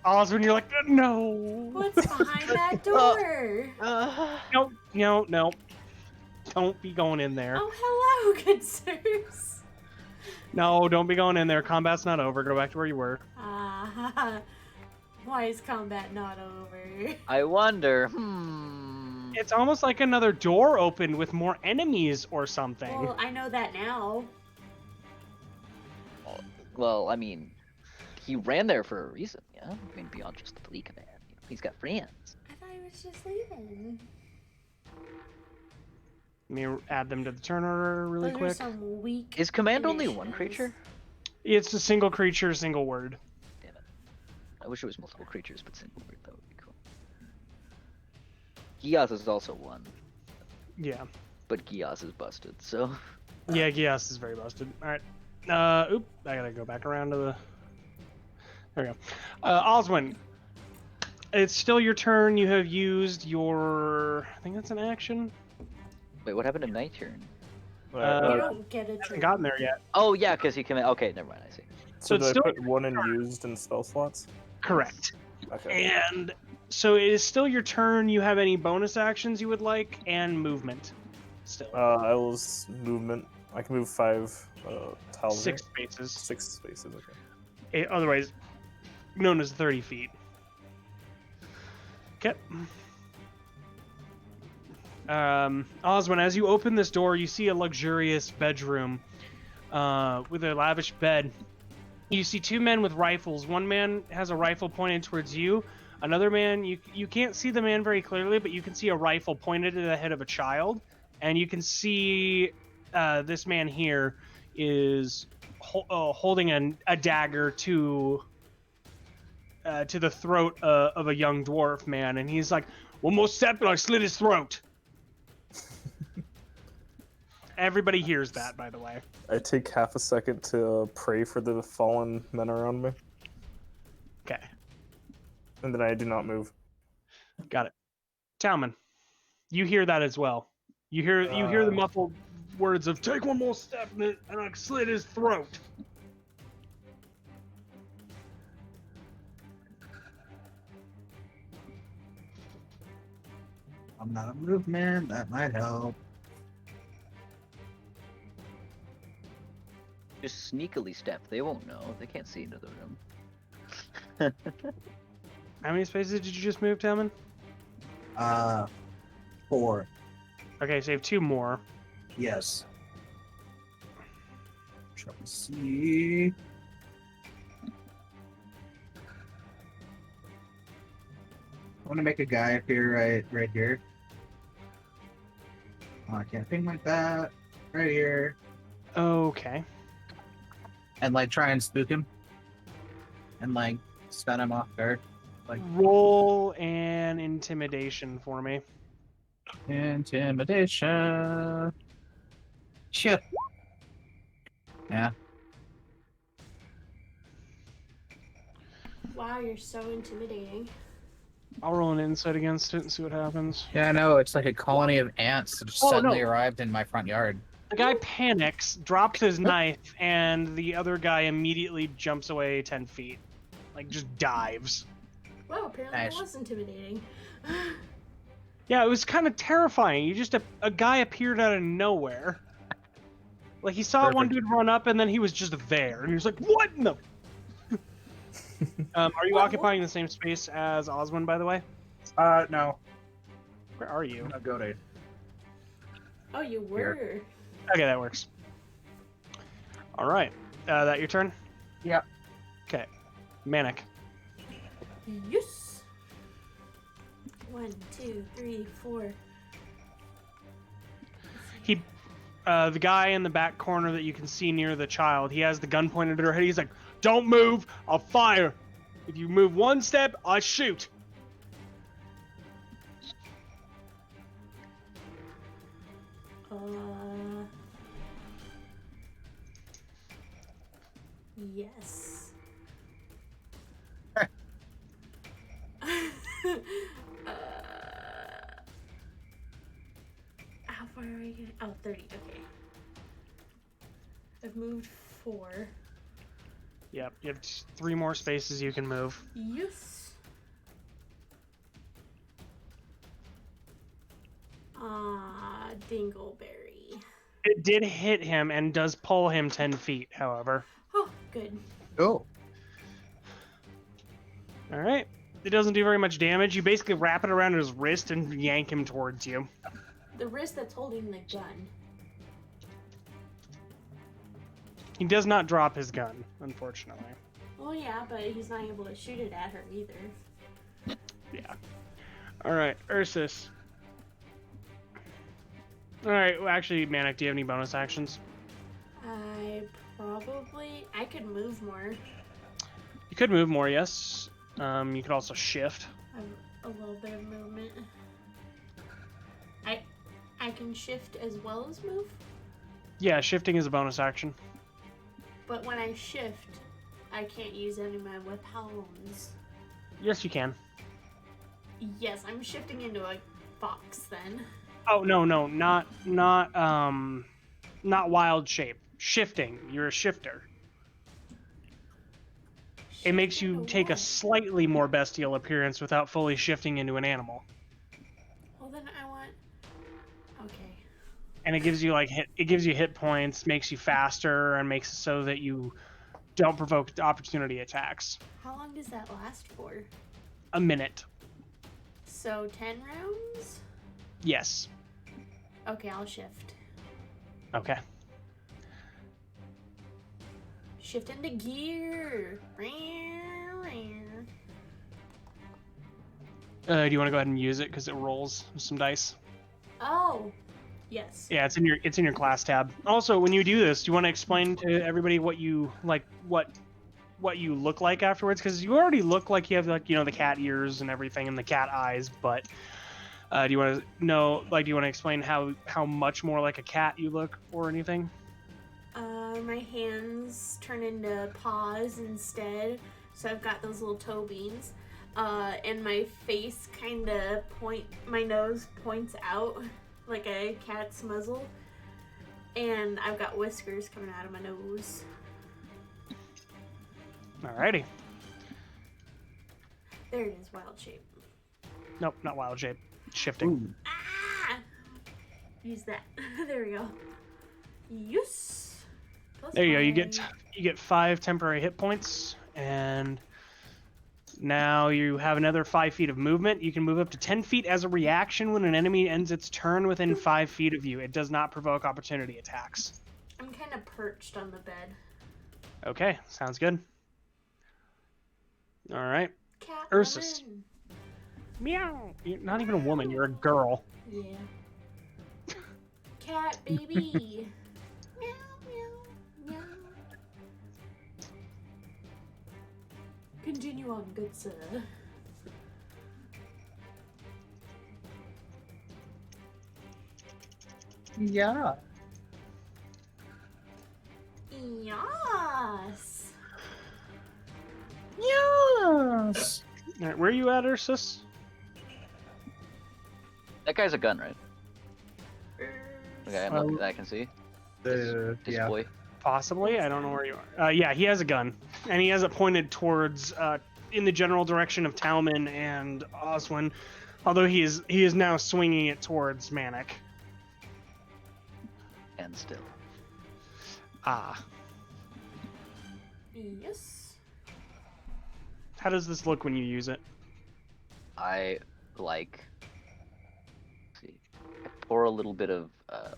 Osmond, you're like, no. What's behind that door? No. Don't be going in there. Oh, hello, good sirs. No, don't be going in there. Combat's not over. Go back to where you were. Ah, why is combat not over? I wonder, It's almost like another door opened with more enemies or something. Well, I know that now. Well, I mean, he ran there for a reason, yeah? I mean, beyond just the flee command. You know, he's got friends. I thought he was just leaving. Let me add them to the turn order really Those are quick. some weak Is command only one initiatives. creature? It's a single creature, single word. Damn it. I wish it was multiple creatures, but single word, that would be cool. Giaz is also one, Yeah. but Giaz is busted, so... Yeah, Gias is very busted. Alright. Oop, I gotta go back around to the... There we go. Oswin, It's still your turn. You have used your... I think that's an action. Wait, what happened to my turn? Alright, You Uh, don't get a Hasn't turn. gotten there yet. Oh yeah, because he came in. Okay, never mind. I see. so so it's did I still put one in used in spell slots? Correct. Okay. And so it is still your turn. You have any bonus actions you would like, and movement. Still. I will movement. I can move 5 tiles. 6 Right? spaces. 6 spaces. Okay. Otherwise known as 30 feet. Okay. Oswin, as you open this door, you see a luxurious bedroom with a lavish bed. You see 2 men with rifles. One man has a rifle pointed towards you. Another man, you can't see the man very clearly, but you can see a rifle pointed at the head of a child. And you can see this man here is holding a dagger to the throat of a young dwarf man. And he's like, "One more step and I slit his throat." Everybody hears that, by the way. I take half a second to pray for the fallen men around me, Okay, and then I do not move. got it. Talman, you hear that as well. You hear the muffled words of "Take one more step and I slit his throat." I'm not a movement. That might help. Just sneakily step. They won't know. They can't see into the room. How many spaces did you just move, Talman? 4. Okay, so you have 2 more. Yes. Try to see. I want to make a guy appear right here. Oh, I can't ping like that. Right here. Okay. And like try and spook him. And like stun him off guard. Like Roll an intimidation for me. intimidation. Shit. Yeah. Wow, you're so intimidating. I'll roll an insight against it and see what happens. Yeah, I know. It's like a colony of ants that just Oh, suddenly no. arrived in my front yard. The guy panics, drops his knife, and the other guy immediately jumps away 10 feet. Like, just dives. Wow, apparently Nice. it was intimidating. Yeah, it was kind of terrifying. You just a guy appeared out of nowhere. Like he saw one Perfect. dude run up, and then he was just there, and he was like, "What in the?" Are you What? occupying the same space as Oswin, by the way? No. Where are you? I'm gonna go to Oh, you were. Okay, that works. All right, that your turn. Yep. Okay, Manik. Yes. 1, 2, 3, 4. He, the guy in the back corner that you can see near the child, he has the gun pointed at her head. He's like, "Don't move, I'll fire. If you move 1 step, I shoot." Yes. How far are we going? Oh, 30. Okay. I've moved 4. Yep, you have 3 more spaces you can move. Yes. Dingleberry. It did hit him and does pull him 10 feet, however. Oh, good. Oh. All right. It doesn't do very much damage. You basically wrap it around his wrist and yank him towards you. The wrist that's holding the gun. He does not drop his gun, unfortunately. Well, yeah, but he's not able to shoot it at her either. Yeah. All right, Ursus. All right, well, actually, Manik, do you have any bonus actions? I could move more. You could move more, yes. You could also shift. I have a little bit of movement. I can shift as well as move, Yeah, shifting is a bonus action. but when I shift, I can't use any of my weapons. Yes, you can. Yes, I'm shifting into a fox then. Oh no, not wild shape. Shifting. You're a shifter. It makes Shifting you to take a what? slightly more bestial appearance without fully shifting into an animal. Well, then I want. Okay. And it gives you hit points, makes you faster, and makes it so that you don't provoke opportunity attacks. How long does that last for? A minute. So 10 rounds? Yes. Okay, I'll shift. Okay. Shift into gear. Do you want to go ahead and use it because it rolls some dice? Oh, yes. Yeah, it's in your class tab. Also, when you do this, do you want to explain to everybody what you like, what you look like afterwards? Because you already look like you have the cat ears and everything and the cat eyes, but do you want to know, do you want to explain how much more like a cat you look or anything? My hands turn into paws instead, so I've got those little toe beans. And my face my nose points out like a cat's muzzle. And I've got whiskers coming out of my nose. Alrighty. There it is, wild shape. Nope, not wild shape. Shifting. Ooh. Ah! Use that. There we go. Yes. Plus There you go. You five. get 5 temporary hit points, and now you have another 5 feet of movement. You can move up to 10 feet as a reaction when an enemy ends its turn within 5 feet of you. It does not provoke opportunity attacks. I'm kind of perched on the bed. Okay, sounds good. All right. Cat Ursus. woman. Meow. You're not even a woman. You're a girl. Yeah. Cat baby. Meow, meow, meow. Continue on, good sir. Yeah. Yes. Yes. All right, where are you at, Ursus? That guy's a gun, right? Okay, I'm looking. I can see. This Yeah. boy. Possibly. I don't know where you are. Yeah, he has a gun, and he has it pointed towards in the general direction of Talman and Oswin, although he is now swinging it towards Manik. And still. Ah. Yes. How does this look when you use it? I like. See, I pour a little bit of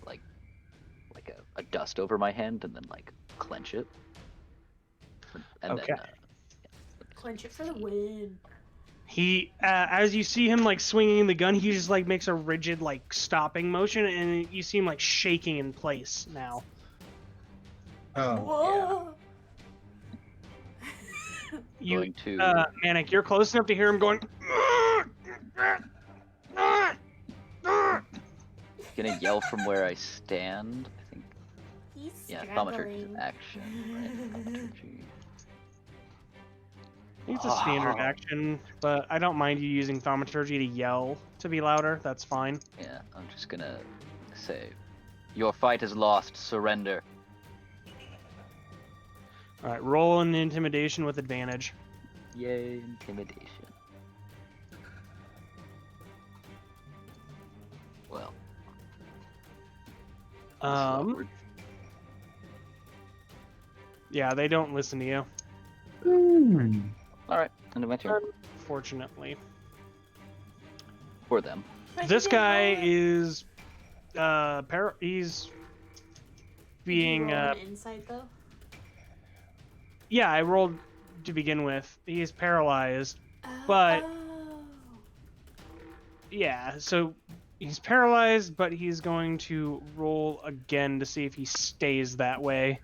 like a dust over my hand and then like clench it. And Okay. then Clench it for the win. He, as you see him like swinging the gun, he just like makes a rigid like stopping motion, and you see him like shaking in place now. Oh. Whoa. You, going to Manik, you're close enough to hear him going. gonna yell from where I stand. I think. He's Yeah, struggling. thaumaturgy is an action, right? Thaumaturgy. It's a standard action, but I don't mind you using thaumaturgy to yell to be louder. That's fine. Yeah, I'm just gonna say, your fight is lost. Surrender. All right, roll an intimidation with advantage. Yay, intimidation. Well. this is awkward. Yeah, they don't listen to you, All right, end of my turn unfortunately. for them. This guy is he's being insight though. yeah, I rolled to begin with. He's paralyzed. But- Oh. Yeah, so he's paralyzed, but he's going to roll again to see if he stays that way.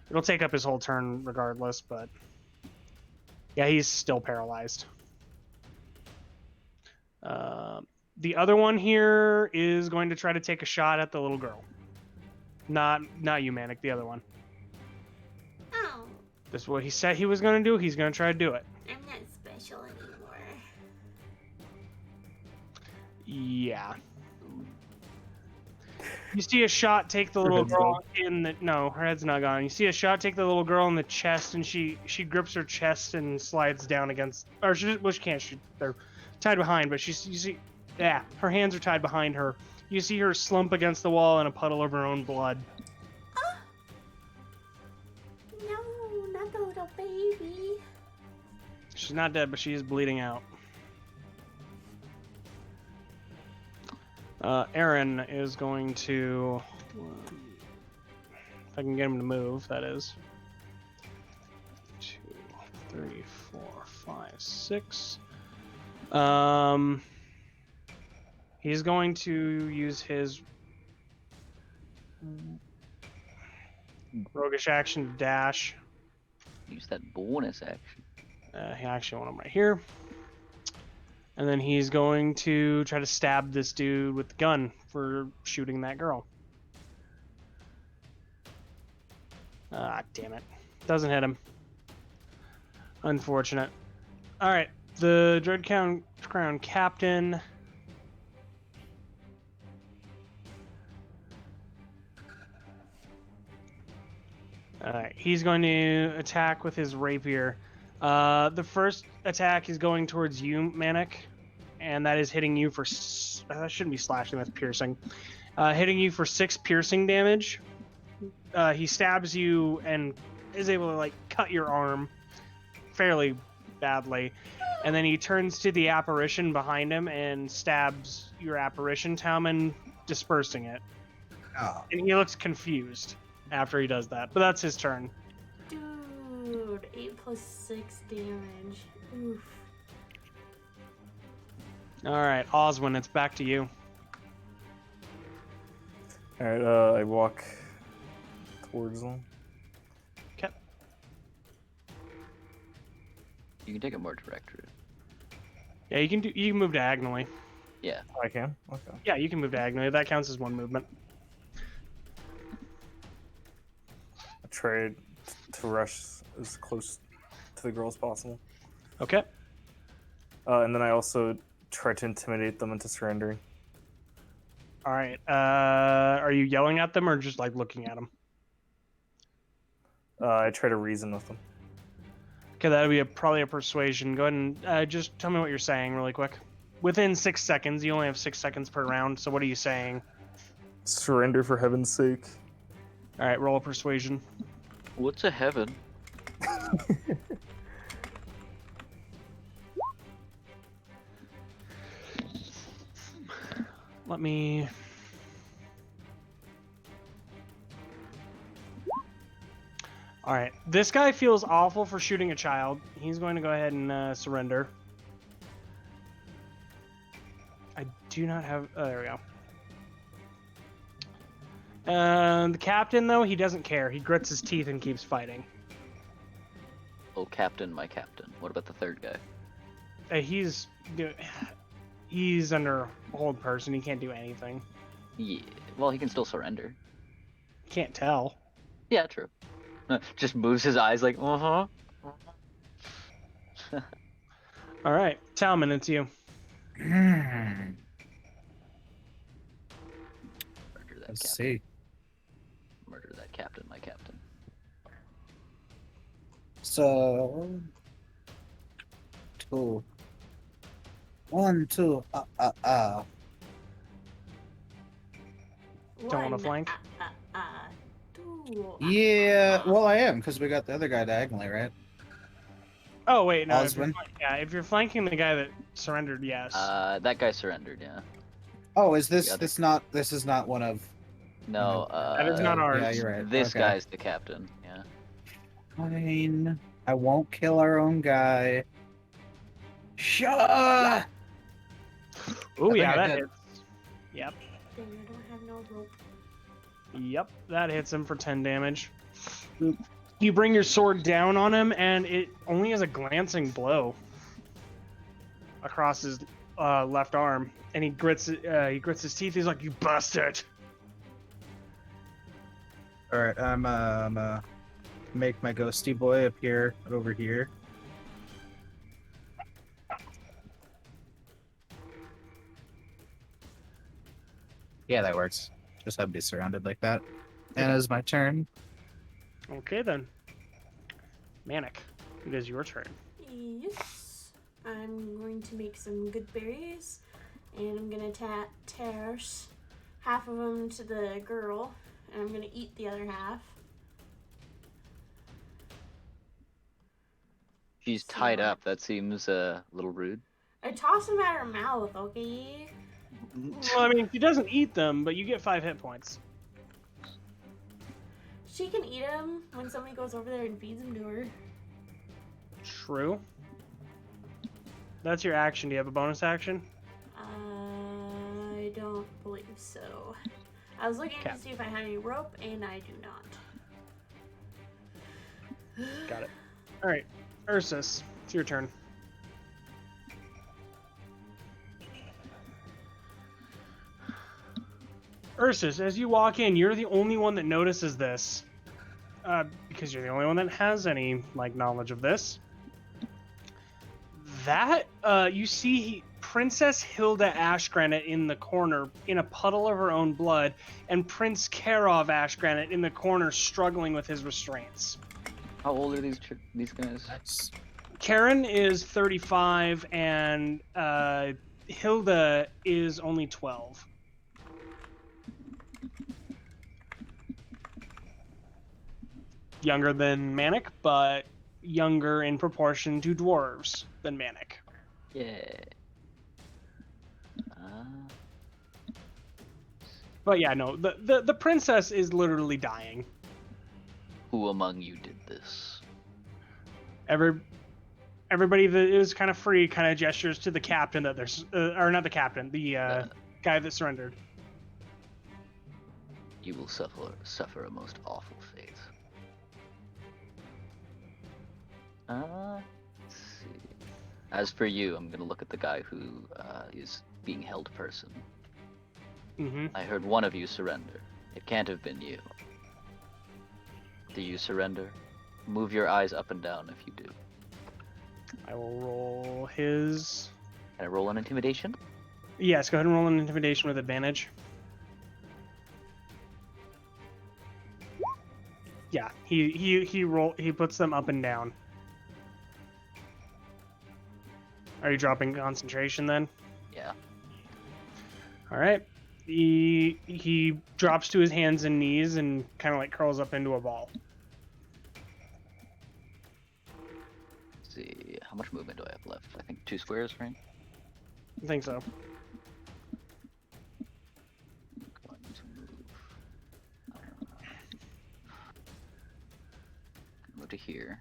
It'll take up his whole turn regardless, but yeah, he's still paralyzed. The other one here is going to try to take a shot at the little girl. Not you, Manik, the other one. Oh, This is what he said he was going to do. He's going to try to do it. I'm not special anymore. Yeah. You see a shot take the Her little head's girl in the no, her head's not gone. You see a shot take the little girl in the chest, and she grips her chest and slides down against, or she can't. They're tied behind, but you see, yeah, her hands are tied behind her. You see her slump against the wall in a puddle of her own blood. No, not the little baby. She's not dead, but she is bleeding out. Aaron is going to, if I can get him to move, that is. 2, 3, 4, 5, 6. He's going to use his roguish action to dash. Use that bonus action. He actually want him right here. And then he's going to try to stab this dude with the gun for shooting that girl. Ah, damn it. Doesn't hit him. Unfortunate. Alright, the Dread Crown Captain. Alright, he's going to attack with his rapier. The first attack is going towards you, Manik, and that is hitting you for... that shouldn't be slashing, that's piercing. Hitting you for 6 piercing damage. He stabs you and is able to, like, cut your arm fairly badly. And then he turns to the apparition behind him and stabs your apparition, Talman, dispersing it. Oh. And he looks confused after he does that, but that's his turn. Dude, 8 plus 6 damage. Oof. Alright, Oswin, it's back to you. Alright, I walk towards them. Okay. You can take a more direct route. Yeah, you can move diagonally. Yeah. Oh, I can? Okay. Yeah, you can move diagonally. That counts as one movement. I tried to rush as close to the girl as possible. Okay. And then I also tried to intimidate them into surrendering. Alright, are you yelling at them or just, like, looking at them? I try to reason with them. Okay, that would be probably a persuasion. Go ahead and just tell me what you're saying really quick. Within 6 seconds. You only have 6 seconds per round, so what are you saying? Surrender for heaven's sake. Alright, roll a persuasion. What's a heaven? Let me... Alright, this guy feels awful for shooting a child. He's going to go ahead and surrender. I do not have... Oh, there we go. The captain, though, he doesn't care. He grits his teeth and keeps fighting. Oh, captain, my captain. What about the third guy? He's under hold person. He can't do anything. Yeah. Well, he can still surrender. Can't tell. Yeah, true. Just moves his eyes like, uh-huh. All right, Talman, it's you. Murder that Let's captain. see. Murder that captain, my captain. So 2, 1, 2. Don't wanna flank? Two. Yeah. Well, I am because we got the other guy diagonally, right? Oh wait, no. Oswin? If you're flanking the guy that surrendered, yes. That guy surrendered, yeah. Oh, is this The other- this not? This is not one of. No, That is not ours. Yeah, you're right. This Okay. guy's the captain, yeah. Fine. I won't kill our own guy. Shut. Oh I yeah, think I that did. hits. Yep. Dang, I don't have no rope. Yep, that hits him for 10 damage. You bring your sword down on him, and it only has a glancing blow across his left arm, and he grits his teeth. He's like, "You bastard!" All right, I'm make my ghosty boy appear over here. Yeah, that works. Just have to be surrounded like that. And it's my turn. Okay then. Manic, it is your turn. Yes. I'm going to make some good berries, and I'm gonna toss half of them to the girl, and I'm gonna eat the other half. She's tied up. That seems a little rude. I toss them at her mouth, okay? Well, I mean, she doesn't eat them, but you get 5 hit points. She can eat them when somebody goes over there and feeds them to her. True. That's your action. Do you have a bonus action? I don't believe so. I was looking to see if I had any rope, and I do not. Got it. All right, Ursus, it's your turn. Ursus, as you walk in, you're the only one that notices this, because you're the only one that has any knowledge of this. That you see Princess Hilda Ashgranite in the corner in a puddle of her own blood, and Prince Karov Ashgranite in the corner struggling with his restraints. How old are these guys? Nice. Karen is 35, and Hilda is only 12. Younger than Manik, but younger in proportion to dwarves than Manik. Yeah. But yeah, no, the princess is literally dying. Who among you did this? Everybody that is kind of free kind of gestures to the captain that there's, or not the captain, the guy that surrendered. You will suffer a most awful fate. Let's see. As for you, I'm gonna look at the guy who is being held person. Mm-hmm. I heard one of you surrender. It can't have been you. Do you surrender? Move your eyes up and down if you do. I will roll his. Can I roll an intimidation? Yes, go ahead and roll an intimidation with advantage. Yeah, he puts them up and down. Are you dropping concentration then? Yeah. All right. He drops to his hands and knees and kind of curls up into a ball. Let's see. How much movement do I have left? I think 2 squares, right? I think so. Going to move to here.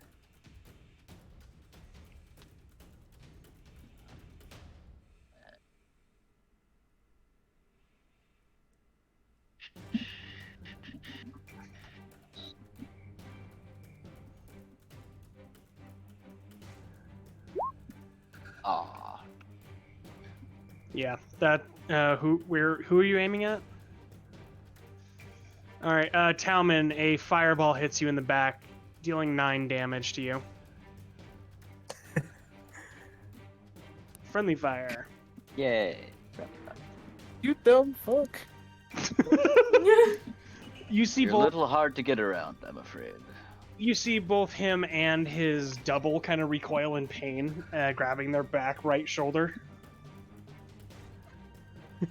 Ah. Yeah, that who are you aiming at? All right, Talman, a fireball hits you in the back, dealing 9 damage to you. Friendly fire. Yay. You dumb fuck. You see You're a both. little hard to get around, I'm afraid. You see both him and his double kind of recoil in pain, grabbing their back right shoulder.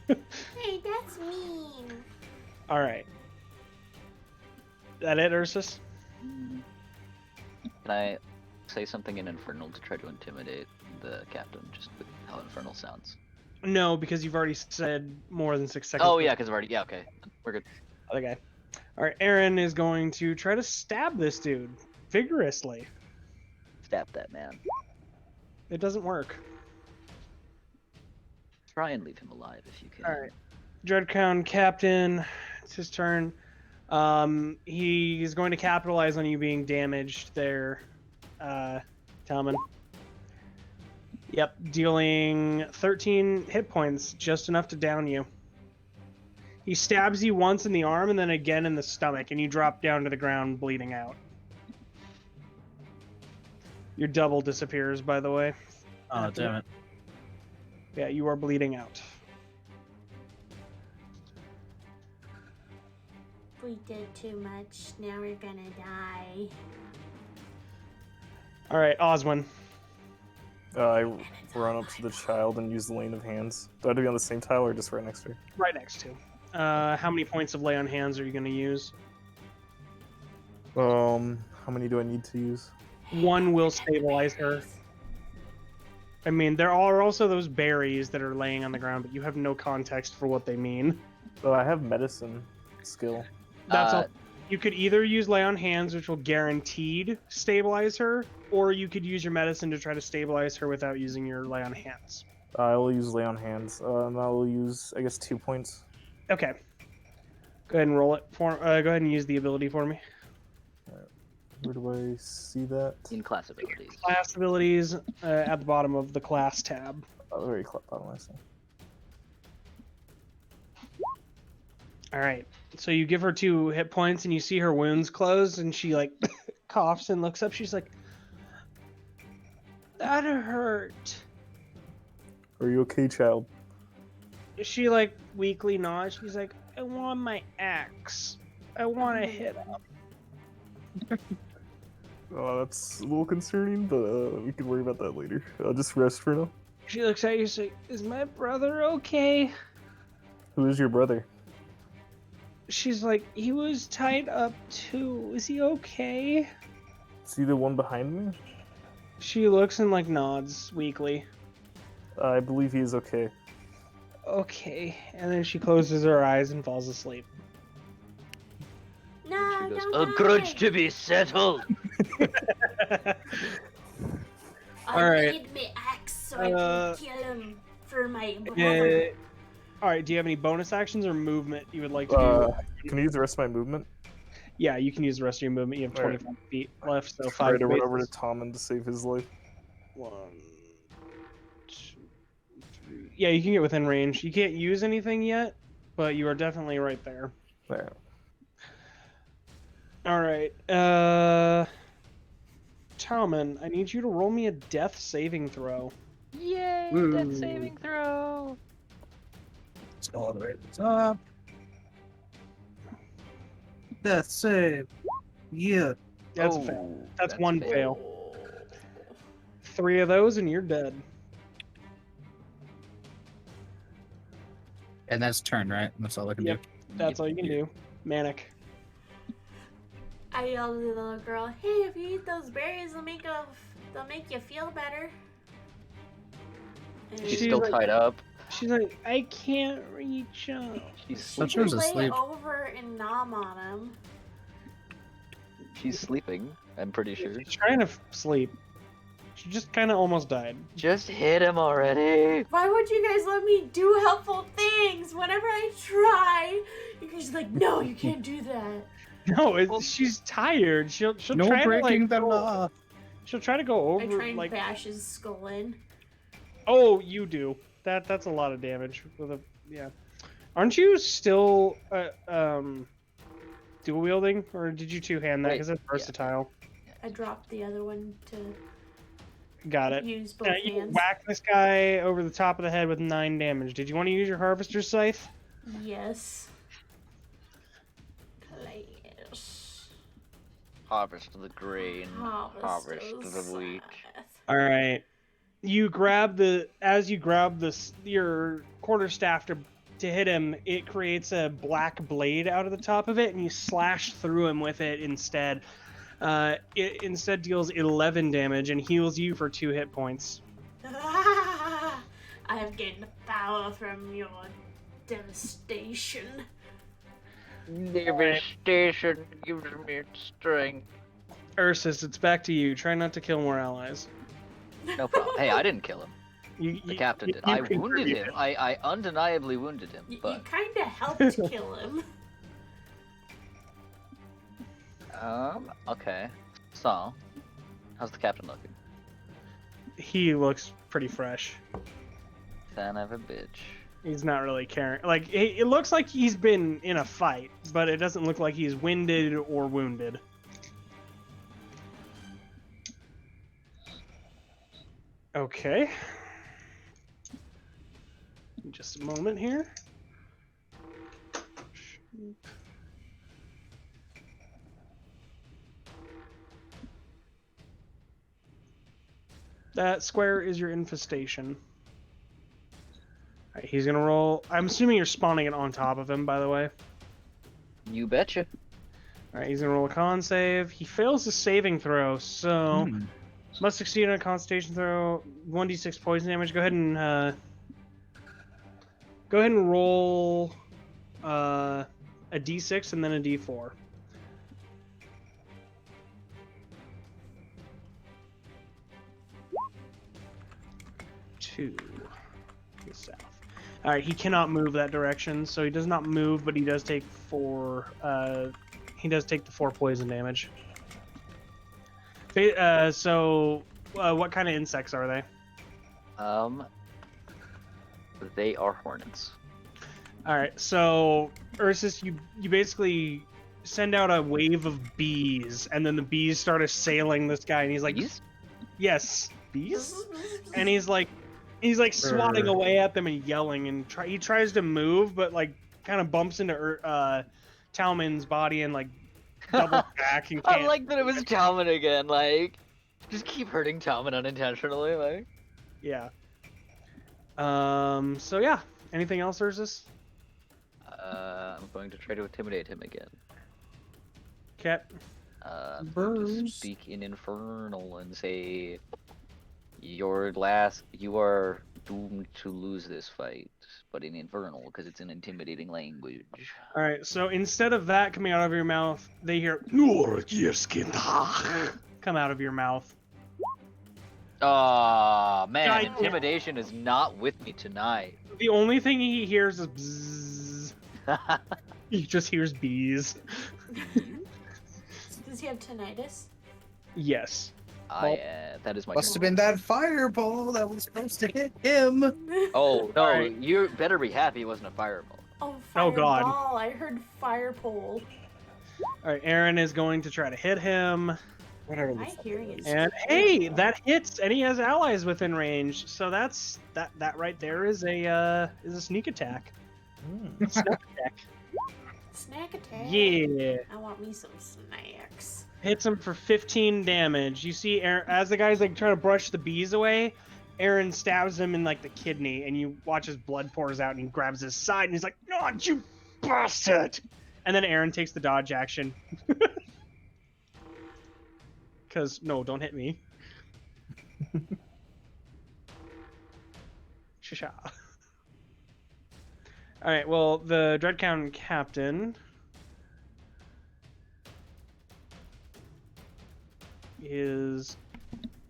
Hey, that's mean. All right. That it, Ursus? Can I say something in Infernal to try to intimidate the captain, just with how Infernal sounds? No, because you've already said more than 6 seconds. Oh, yeah, because I've already... Yeah, okay. We're good. Other guy. All right, Aaron is going to try to stab this dude vigorously. Stab that man. It doesn't work. Try and leave him alive if you can. All right. Dreadcrown Captain, it's his turn. He's going to capitalize on you being damaged there, Talman. Yep, dealing 13 hit points, just enough to down you. He stabs you once in the arm and then again in the stomach, and you drop down to the ground bleeding out. Your double disappears, by the way. Oh, damn it. Yeah, you are bleeding out. We did too much. Now we're gonna die. All right, Oswin. I run up to the child and use the lane of hands. Do I have to be on the same tile or just right next to her? Right next to. How many points of lay on hands are you going to use? How many do I need to use? One will stabilize her. I mean, there are also those berries that are laying on the ground, but you have no context for what they mean. I have medicine skill. That's all. You could either use lay on hands, which will guaranteed stabilize her, or you could use your medicine to try to stabilize her without using your lay on hands. I will use lay on hands, and I will use, I guess, 2 points. Okay. Go ahead and roll it for. Go ahead and use the ability for me. Where do I see that? In class abilities. Class abilities at the bottom of the class tab. Oh, very bottom, I see. All right. So you give her 2 hit points, and you see her wounds close, and she like coughs and looks up. She's like, "That hurt." Are you okay, child? She like weakly nods. She's like, "I want my axe. I want to hit him." Oh, that's a little concerning, but we can worry about that later. I'll just rest for now. She looks at you. She's like, "Is my brother okay?" Who is your brother? She's like, "He was tied up too. Is he okay?" Is he the one behind me? She looks and like nods weakly. I believe he is okay. Okay. And then she closes her eyes and falls asleep. No, She goes, don't a grudge die. to be settled. I Alright. need my axe so I can kill him for my brother. Yeah. All right. Do you have any bonus actions or movement you would like to do? Can I use the rest of my movement? Yeah, you can use the rest of your movement. You have Alright. 25 feet left, so Try 5 to run over to spaces. Tommen to save his life. 1, 2, 3. Yeah, you can get within range. You can't use anything yet, but you are definitely right there. There. All right. Tommen, I need you to roll me a death saving throw. Yay, Woo. death saving throw. It's all the way to the top. Death save. Yeah. That's a Oh, fail. That's one a fail. 3 of those, and you're dead. And that's turn, right? That's all I can Yep. do. That's all you can do. Manic. I yelled to the little girl, "Hey, if you eat those berries, they'll make you feel better." And She's She's still like- tied up. She's like, "I can't reach up." She's Such sleeping. was lay asleep. over and nom on him. She's sleeping. I'm pretty sure. She's trying to sleep. She just kind of almost died. Just hit him already. Why would you guys let me do helpful things? Whenever I try, you guys are like, "No, you can't do that." No, Well- she's tired. She'll No try breaking to the like, law. She'll try to go I over try and like. bash his skull in. Oh, you do. That's a lot of damage with a yeah. Aren't you still dual wielding, or did you 2-hand that? Wait, Because it's yeah. versatile. I dropped the other one to Got it. use both You hands. whack this guy over the top of the head with 9 damage. Did you want to use your harvester's scythe? Yes. Please. Harvest the grain. Harvest Harvest the wheat. All right. You grab your quarterstaff to hit him. It creates a black blade out of the top of it, and you slash through him with it instead. It instead deals 11 damage and heals you for 2 hit points. I have gained power from your devastation. Devastation gives me strength. Ursus, it's back to you. Try not to kill more allies. No problem. Hey, I didn't kill him. The The captain did. I wounded him. I undeniably wounded him. You But kind of helped kill him. okay. So, how's the captain looking? He looks pretty fresh. Son of a bitch. He's not really caring. Like, it looks like he's been in a fight, but it doesn't look like he's winded or wounded. Okay. Just a moment here. That square is your infestation. Alright, he's gonna roll. I'm assuming you're spawning it on top of him, by the way. You betcha. Alright, he's gonna roll a con save. He fails his saving throw, so Hmm. must succeed on a concentration throw. 1d6 poison damage. Go ahead and roll a d6 and then a d4. 2. South. All right, he cannot move that direction, so he does not move, but he does take 4. He does take the 4 poison damage. What kind of insects are they? They are hornets. All right, so Ursus, you basically send out a wave of bees, and then the bees start assailing this guy, and he's like, Bees? "Yes, bees," and he's like swatting away at them and yelling, and he tries to move, but like kind of bumps into Talman's body and like doubles back and can't. I like that it was Talman again. Like, just keep hurting Talman unintentionally. Like, Yeah. So yeah. Anything else, Ursus? I'm going to try to intimidate him again. Cat. I'm going to Burns. speak in Infernal and say, you are doomed to lose this fight, but in Infernal, because it's an intimidating language. All right. So instead of that coming out of your mouth, they hear come out of your mouth. Aw, man, I- intimidation is not with me tonight. The only thing he hears is bzzz. He just hears bees. Does he have tinnitus? Yes. That is my. Must have been that fireball that was supposed to hit him. Oh no, Alright. you better be happy it wasn't a fireball. Oh, Oh, God. fireball. I heard fire pole. All right. Aaron is going to try to hit him, Whatever. My hearing is and hey, that hits, and he has allies within range. So that's that right there is a sneak attack. Hmm. Sneak attack. Snack attack. Yeah. I want me some snacks. Hits him for 15 damage. You see, Aaron, as the guy's like trying to brush the bees away, Aaron stabs him in like the kidney, and you watch his blood pours out, and he grabs his side, and he's like, "Oh, you bastard!" And then Aaron takes the dodge action. Because no, don't hit me. Shisha. All right. Well, the Dreadcount captain is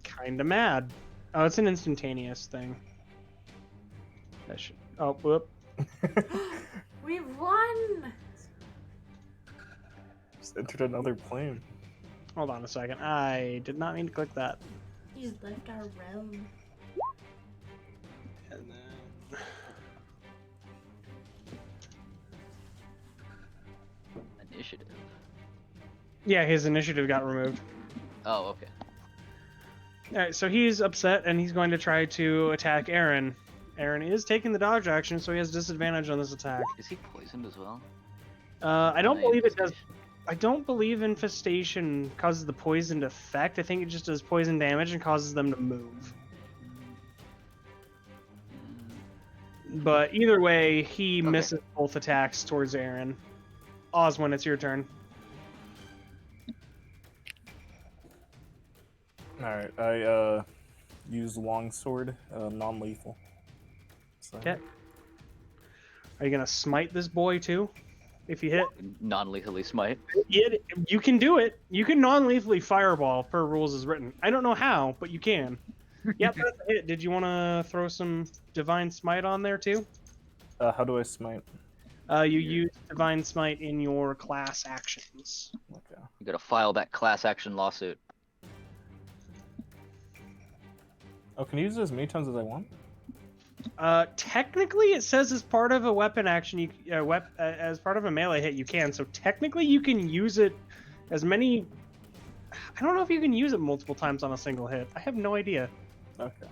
kind of mad. Oh, it's an instantaneous thing. That should. Oh, whoop. We won! Just entered another plane. Hold on a second. I did not mean to click that. He's left our realm. And then. Initiative. Yeah, his initiative got removed. Oh, okay. Alright, so he's upset and he's going to try to attack Aaron. Aaron is taking the dodge action, so he has disadvantage on this attack. Is he poisoned as well? I don't My believe it does. infestation. I don't believe infestation causes the poisoned effect. I think it just does poison damage and causes them to move. But either way, he Okay. misses both attacks towards Aaron. Oswin, it's your turn. Alright, I use longsword, non-lethal. So, Okay. Are you gonna smite this boy too? If you hit, Non-lethally smite. you can do it. You can non-lethally fireball per rules as written. I don't know how, but you can. Yep, that's a hit. Did you want to throw some divine smite on there too? how do I smite? You use divine smite in your class actions. Okay. You gotta file that class action lawsuit. Oh, can you use it as many times as I want? Technically, it says as part of a weapon action, as part of a melee hit, you can. So technically, you can use it as many. I don't know if you can use it multiple times on a single hit. I have no idea. Okay.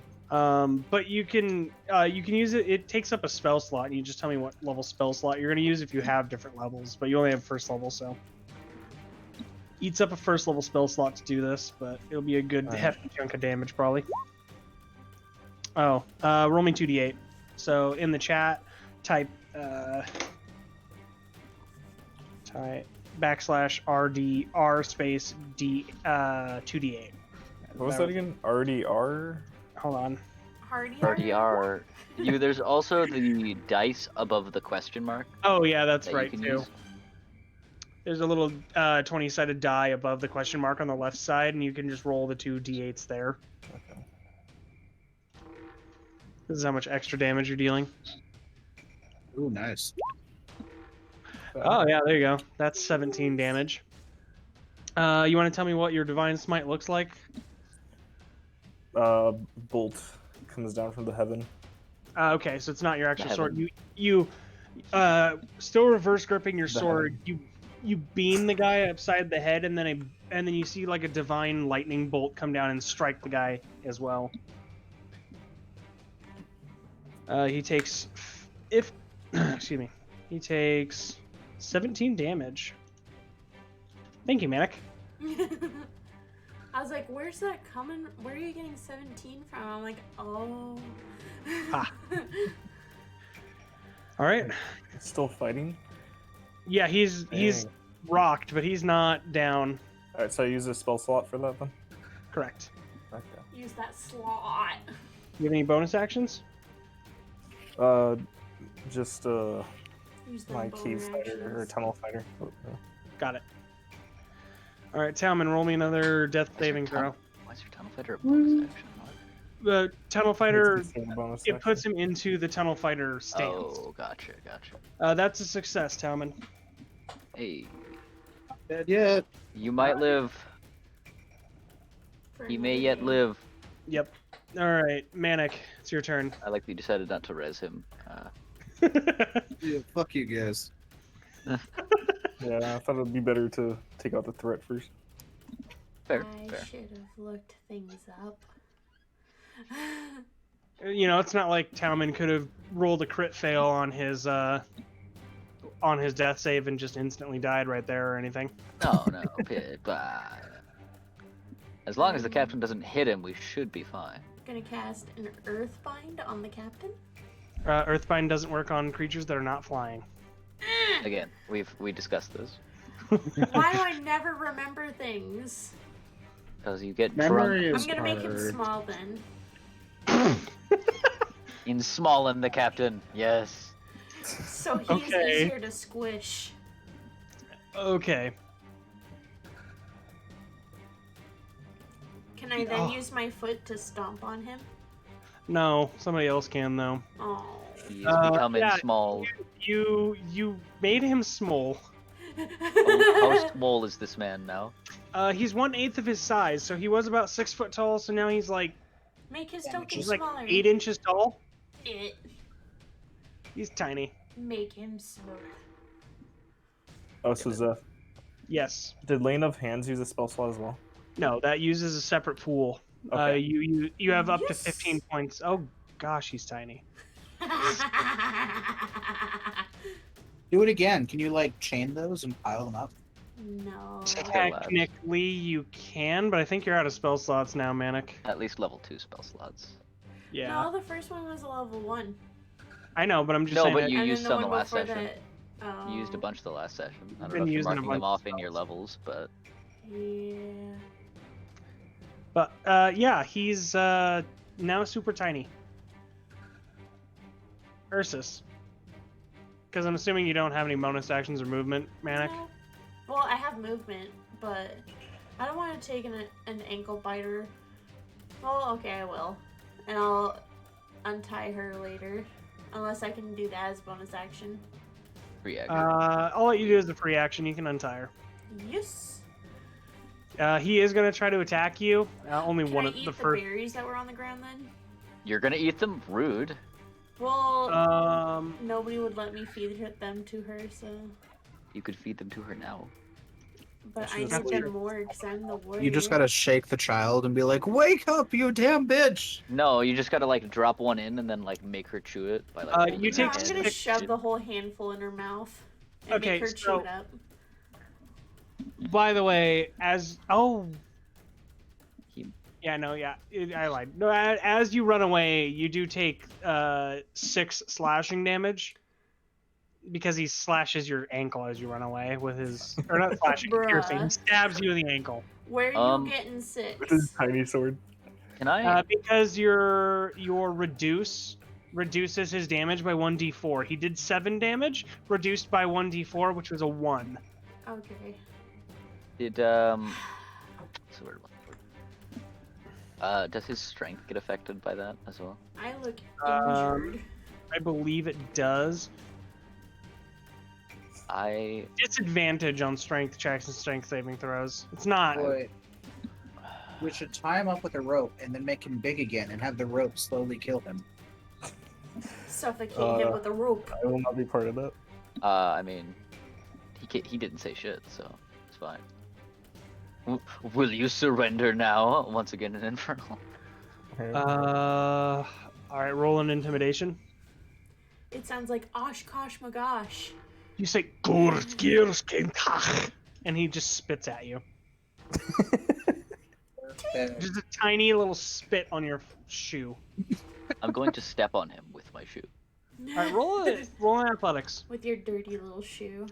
But you can use it. It takes up a spell slot, and you just tell me what level spell slot you're gonna use if you have different levels. But you only have first level, so eats up a first level spell slot to do this. But it'll be a good Alright. hefty chunk of damage probably. Oh, roll me 2d8. So in the chat, type /RDR space D 2d8. What was that again? RDR? Hold on. Hardy. RDR. There's also the dice above the question mark Oh yeah, that's that right you can too. use. There's a little 20-sided die above the question mark on the left side, and you can just roll the 2 d8s there. Okay. This is how much extra damage you're dealing. Ooh, nice. Oh yeah, there you go. That's 17 damage. You want to tell me what your divine smite looks like? Bolt comes down from the heaven. Okay, so it's not your actual sword. heaven. You still reverse gripping your The sword. You beam the guy upside the head, and then you see like a divine lightning bolt come down and strike the guy as well. He takes excuse me. He takes 17 damage. Thank you, Manik. I was like, where's that coming? Where are you getting 17 from? I'm like, oh. Ha. All right. Still fighting? Yeah, he's Dang. rocked, but he's not down. Alright, so I use a spell slot for that then? Correct. Okay. Use that slot. You have any bonus actions? Just Use them my boner cave fighter or actions. tunnel fighter. Got it. All right, Talman, roll me another death saving throw. Why is your tunnel fighter a bonus action? What? The tunnel fighter, It's considered a bonus it action. puts him into the tunnel fighter stance. Oh, gotcha. That's a success, Talman. Hey, Dead yet? you might live. For He may another yet day. live. Yep. All right, Manik, it's your turn. I like that you decided not to res him. Yeah, fuck you guys. Yeah, I thought it'd be better to take out the threat first. Fair. I should have looked things up. You know, it's not like Talman could have rolled a crit fail on his death save and just instantly died right there or anything. No, but as long as the captain doesn't hit him, we should be fine. Gonna cast an Earthbind on the captain. Earthbind doesn't work on creatures that are not flying. Again, we discussed this Why do I never remember things? because you get Memory drunk is I'm gonna make him hard. small then. in Smallin, the captain. Yes. So he's Okay. easier to squish. Okay. Can I then Oh. use my foot to stomp on him? No, somebody else can though. Oh. He's becoming yeah. small. You made him small. How small is this man now? He's 1/8 of his size, so he was about 6 foot tall. So now he's like Make his token he's like smaller. 8 inches tall. It. He's tiny. Make him smooth. Oh, so Zeph, Yes. did Lane of Hands use a spell slot as well? No, that uses a separate pool. Okay. You have up to Yes. 15 points. Oh gosh, he's tiny. Do it again. Can you like chain those and pile them up? No. Technically, you can, but I think you're out of spell slots now, Manik. At least level 2 spell slots. Yeah, No, the first one was a level 1. I know, but I'm just No, saying. but that- you and used then some the the one last before session. that. Oh. You used a bunch the last session. I don't Been know if you're using a marking them bunch off of in your spells. levels, but Yeah. But yeah, he's now super tiny. Ursus. Because I'm assuming you don't have any bonus actions or movement, Manik. No. Well, I have movement, but I don't want to take an ankle biter. Well, okay, I will. And I'll untie her later. Unless I can do that as bonus action. free aggro. All that you do is a free action. You can untie her. Yes. He is gonna try to attack you. Only Can one I of eat the the first. berries that were on the ground then? You're gonna eat them? Rude. Well, nobody would let me feed them to her, so. You could feed them to her now. But She I doesn't need leave. them more because I'm the warrior. You just gotta shake the child and be like, "Wake up, you damn bitch!" No, you just gotta like drop one in and then like make her chew it by like. holding you her No, take I'm hand gonna and shove shit. the whole handful in her mouth and Okay, make her chew so- it up. By the way, Yeah, no, yeah, I lied. No, as you run away, you do take 6 slashing damage because he slashes your ankle as you run away with his, or not slashing, piercing. He Bruh. stabs you in the ankle. Where are you getting With his 6? tiny sword. Can I? Because your reduces his damage by 1d4. He did 7 damage, reduced by 1d4, which was a 1. Okay. Did So where does his strength get affected by that as well? I look Um, injured. I believe it does. I Disadvantage on strength checks and strength saving throws. It's not. Boy, we should tie him up with a rope and then make him big again and have the rope slowly kill him. Suffocate him with a rope. I will not be part of that. I mean, he didn't say shit, so it's fine. Will you surrender now? Once again, an infernal. Okay. All right, roll an intimidation. It sounds like Oshkosh Magosh. You say "Gorskirskintach," and he just spits at you. Just a tiny little spit on your shoe. I'm going to step on him with my shoe. All right, roll an athletics. With your dirty little shoe.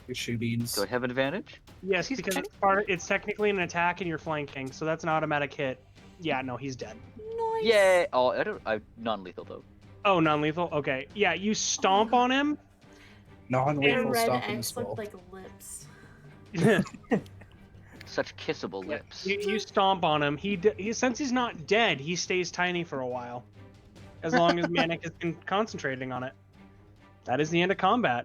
Your shoe beans. Do I have advantage? Yes, He's because dead. it's technically an attack and you're flanking, so that's an automatic hit. Yeah, no, he's dead. Nice. Yay! Oh, I'm non-lethal though. Oh, non-lethal. Okay, yeah, you stomp on him. Their Non-lethal red stomp in the X skull. looked like lips. Such kissable Yeah, lips. you stomp on him. He since he's not dead, he stays tiny for a while, as long as Manik has been concentrating on it. That is the end of combat.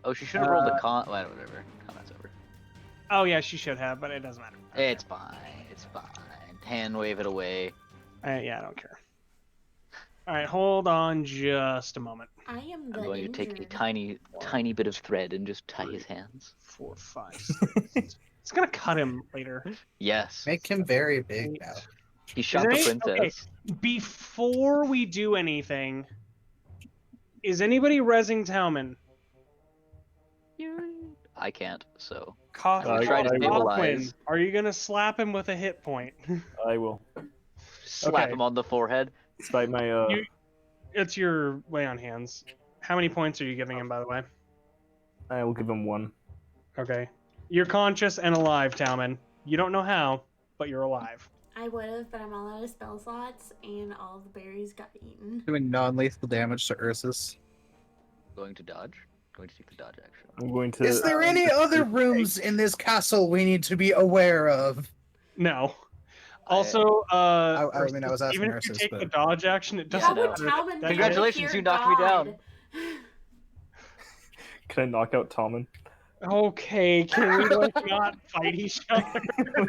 Oh, she should have rolled a con. Well, whatever. Combat's over. Oh yeah, she should have, but it doesn't matter. It's fine. It's fine. Hand wave it away. Yeah, I don't care. All right, hold on just a moment. I am the I'm going injured. to take a tiny bit of thread and just tie his hands. 4, 5, 6. It's gonna cut him later. Yes. Make him very big now. He shot the there any- princess. Before we do anything, is anybody rezzing Talman? I can't, so Cough, I will try to stabilize. Are you gonna slap him with a hit point? I will. Slap Okay. him on the forehead. Despite my It's your lay on hands. How many points are you giving him, by the way? I will give him 1. Okay. You're conscious and alive, Talman. You don't know how, but you're alive. I would have, but I'm all out of spell slots, and all the berries got eaten. Doing non-lethal damage to Ursus. Going to dodge. Going to take the dodge action. I'm going to. Is there any other rooms in this castle we need to be aware of? No. Also, I mean, I was asking even if Ursus, you take but- the dodge action, it Yeah, How doesn't no. would matter. Talman be Congratulations, here, you knocked me down. God? Can I knock out Tommen? Okay, can we like not fight each other?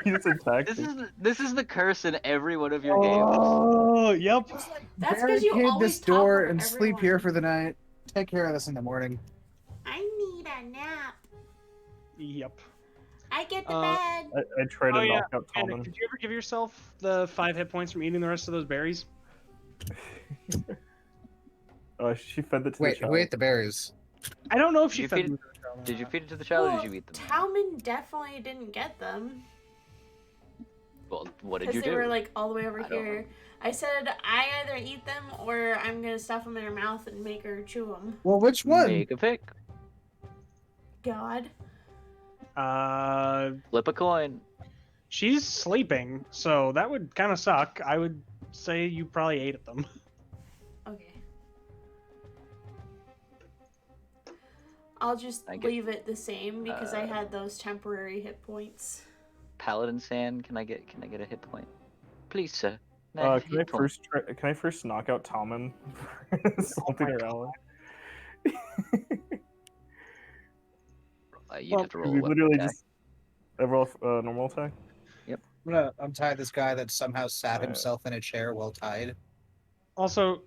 He just attacked This me. is this is the curse in every one of your games. Oh, yep. That's 'cause you Barricade always this door talk over and sleep here everyone. for the night. Take care of this in the morning. I need a nap. Yep. I get the Uh, bed. I try to Oh, yeah. knock out And Tommen. did you ever give yourself the 5 hit points from eating the rest of those berries? She fed it to Wait, the child. who ate the berries? I don't know if she You fed feed them. Did you feed it to the child or Well, did you eat them? Talman definitely didn't get them. Well, what did Because you they do? were like all the way over I don't here. know. I said I either eat them or I'm gonna stuff them in her mouth and make her chew them. Well, which one? Make a pick. God. Flip a coin. She's sleeping, so that would kind of suck. I would say you probably ate at them. Okay. I'll just I get- leave it the same because I had those temporary hit points. Paladin sand. Can I get a hit point? Please, sir. May I have a Can I hit point? can I first knock out Tommen for assaulting her ally? You'd have to roll a We weapon literally attack. just roll a normal attack. I'm gonna untie this guy that somehow sat Alright. himself in a chair while tied. Also,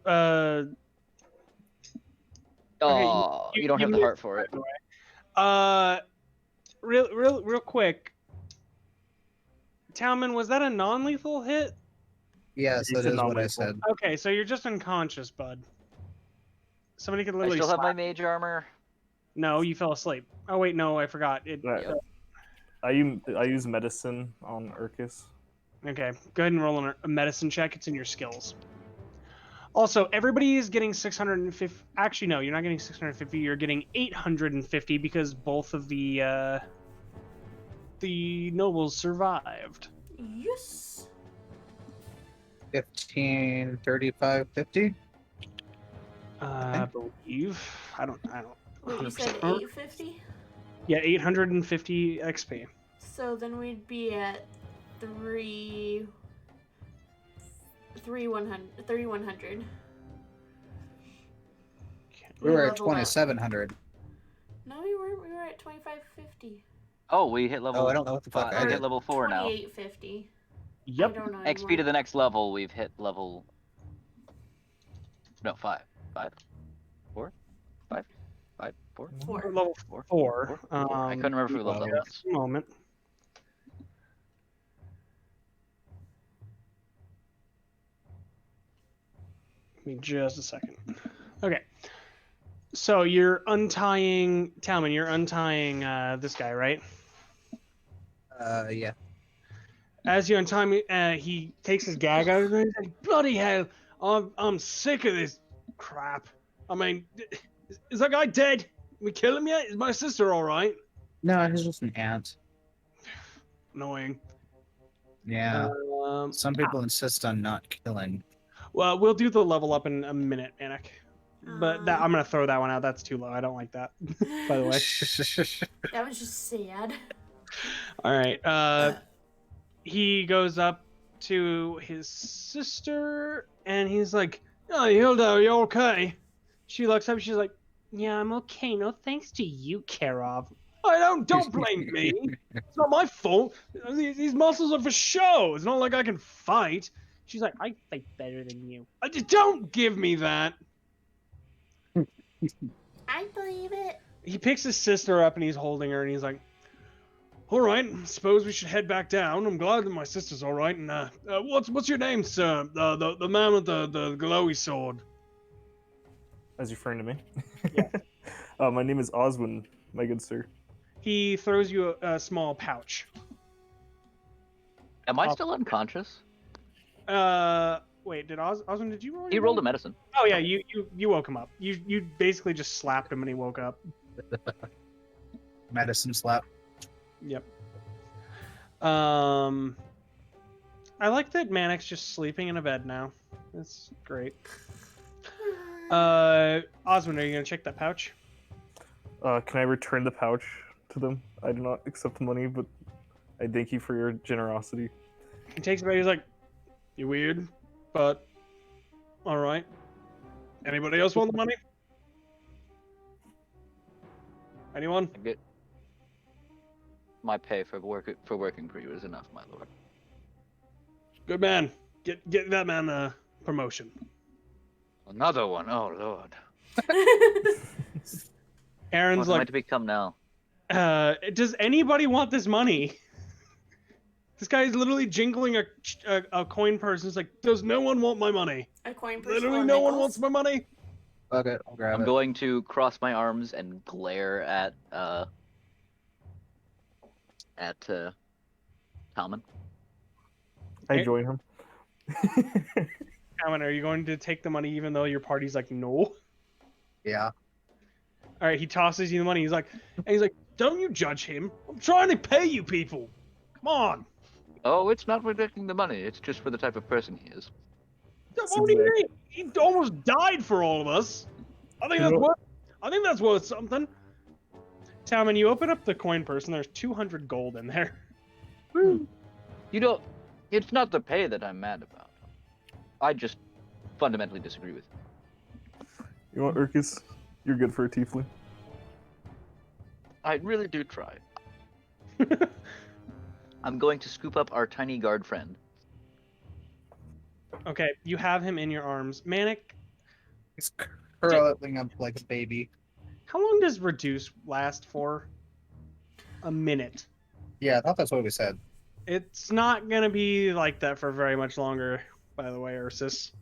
Oh, you- you don't you have the missed, heart for it. real quick. Talman, was that a non-lethal hit? Yes, He that said is what I non-lethal. said. Okay, so you're just unconscious, bud. Somebody could I literally. still have my slap- mage armor. No, you fell asleep. Oh wait, no, I forgot. That- I use medicine on Urkus. Okay, go ahead and roll a medicine check. It's in your skills. Also, everybody is getting 650. Actually, no, you're not getting 650. You're getting 850 because both of the nobles survived. Yes. 15, 35, 50. I believe. I don't. Wait, you 100% said remember. 850? Yeah, 850 XP. So then we'd be at 3,100. We were at leveled up. 2,700. No, we weren't. We were at 2550. Oh, we hit level. Oh, I don't know what the fuck I we hit did. level 4 now. 2850. Yep. I don't know XP to anymore. the next level. We've hit level. No, 5. 5. 4. 5. 5. 4. Four. We're level 4. 4. I couldn't remember if we leveled up once. Just a moment. Give me just a second. Okay. So you're untying Talman. You're untying this guy, right? Yeah. As you untie me, he takes his gag out and he's like, "Bloody hell! I'm sick of this crap. I mean, is that guy dead? We kill him yet? Is my sister all right?" No, he's just an ant. Annoying. Yeah. Some people insist on not killing. Well, we'll do the level up in a minute, Manik. But that, I'm gonna throw that one out. That's too low. I don't like that. By the way. That was just sad. All right. He goes up to his sister and he's like, "Oh, Hilda, are you okay?" She looks up. She's like, "Yeah, I'm okay. No thanks to you, Karov. Don't blame me. It's not my fault. These muscles are for show. It's not like I can fight." She's like, "I fight better than you." Don't give me that. I believe it. He picks his sister up and he's holding her and he's like, "All right, suppose we should head back down. I'm glad that my sister's all right. And what's your name, sir? The man with the glowy sword." As you're referring to me? Yeah. My name is Oswin, my good sir. He throws you a small pouch. Am I still unconscious? Wait, did Osmond? Did you roll? He rolled a medicine. Oh yeah, you woke him up. You basically just slapped him and he woke up. Medicine slap. Yep. I like that Manik's just sleeping in a bed now. That's great. Osmond, are you gonna check that pouch? Can I return the pouch to them? I do not accept money, but I thank you for your generosity. He takes it out. He's like, "You weird, but all right. Anybody else want the money? Anyone?" I get my pay for working for you is enough, my lord. Good man. Get that man a promotion. Another one. Oh lord. Aaron's What am I like, to become now? does anybody want this money? This guy is literally jingling a coin purse. He's like, "Does no one want my money? A coin purse. Literally full of no one nickels? wants my money." Okay, I'll grab I'm it. going to cross my arms and glare at Talman. I join him. Alan, are you going to take the money even though your party's like, "No"? Yeah. All right, he tosses you the money. He's like, "Don't you judge him. I'm trying to pay you people. Come on." Oh, it's not for taking the money. It's just for the type of person he is. What do you mean? He almost died for all of us. I think that's worth something. Talman, you open up the coin purse and there's 200 gold in there. You don't. It's not the pay that I'm mad about. I just fundamentally disagree with you. You want Urkus? You're good for a tiefling. I really do try. I'm going to scoop up our tiny guard friend. Okay, you have him in your arms. Manik, He's curling up like a baby. how long does reduce last for? A minute. Yeah, I thought that's what we said. It's not gonna be like that for very much longer, by the way, Ursus.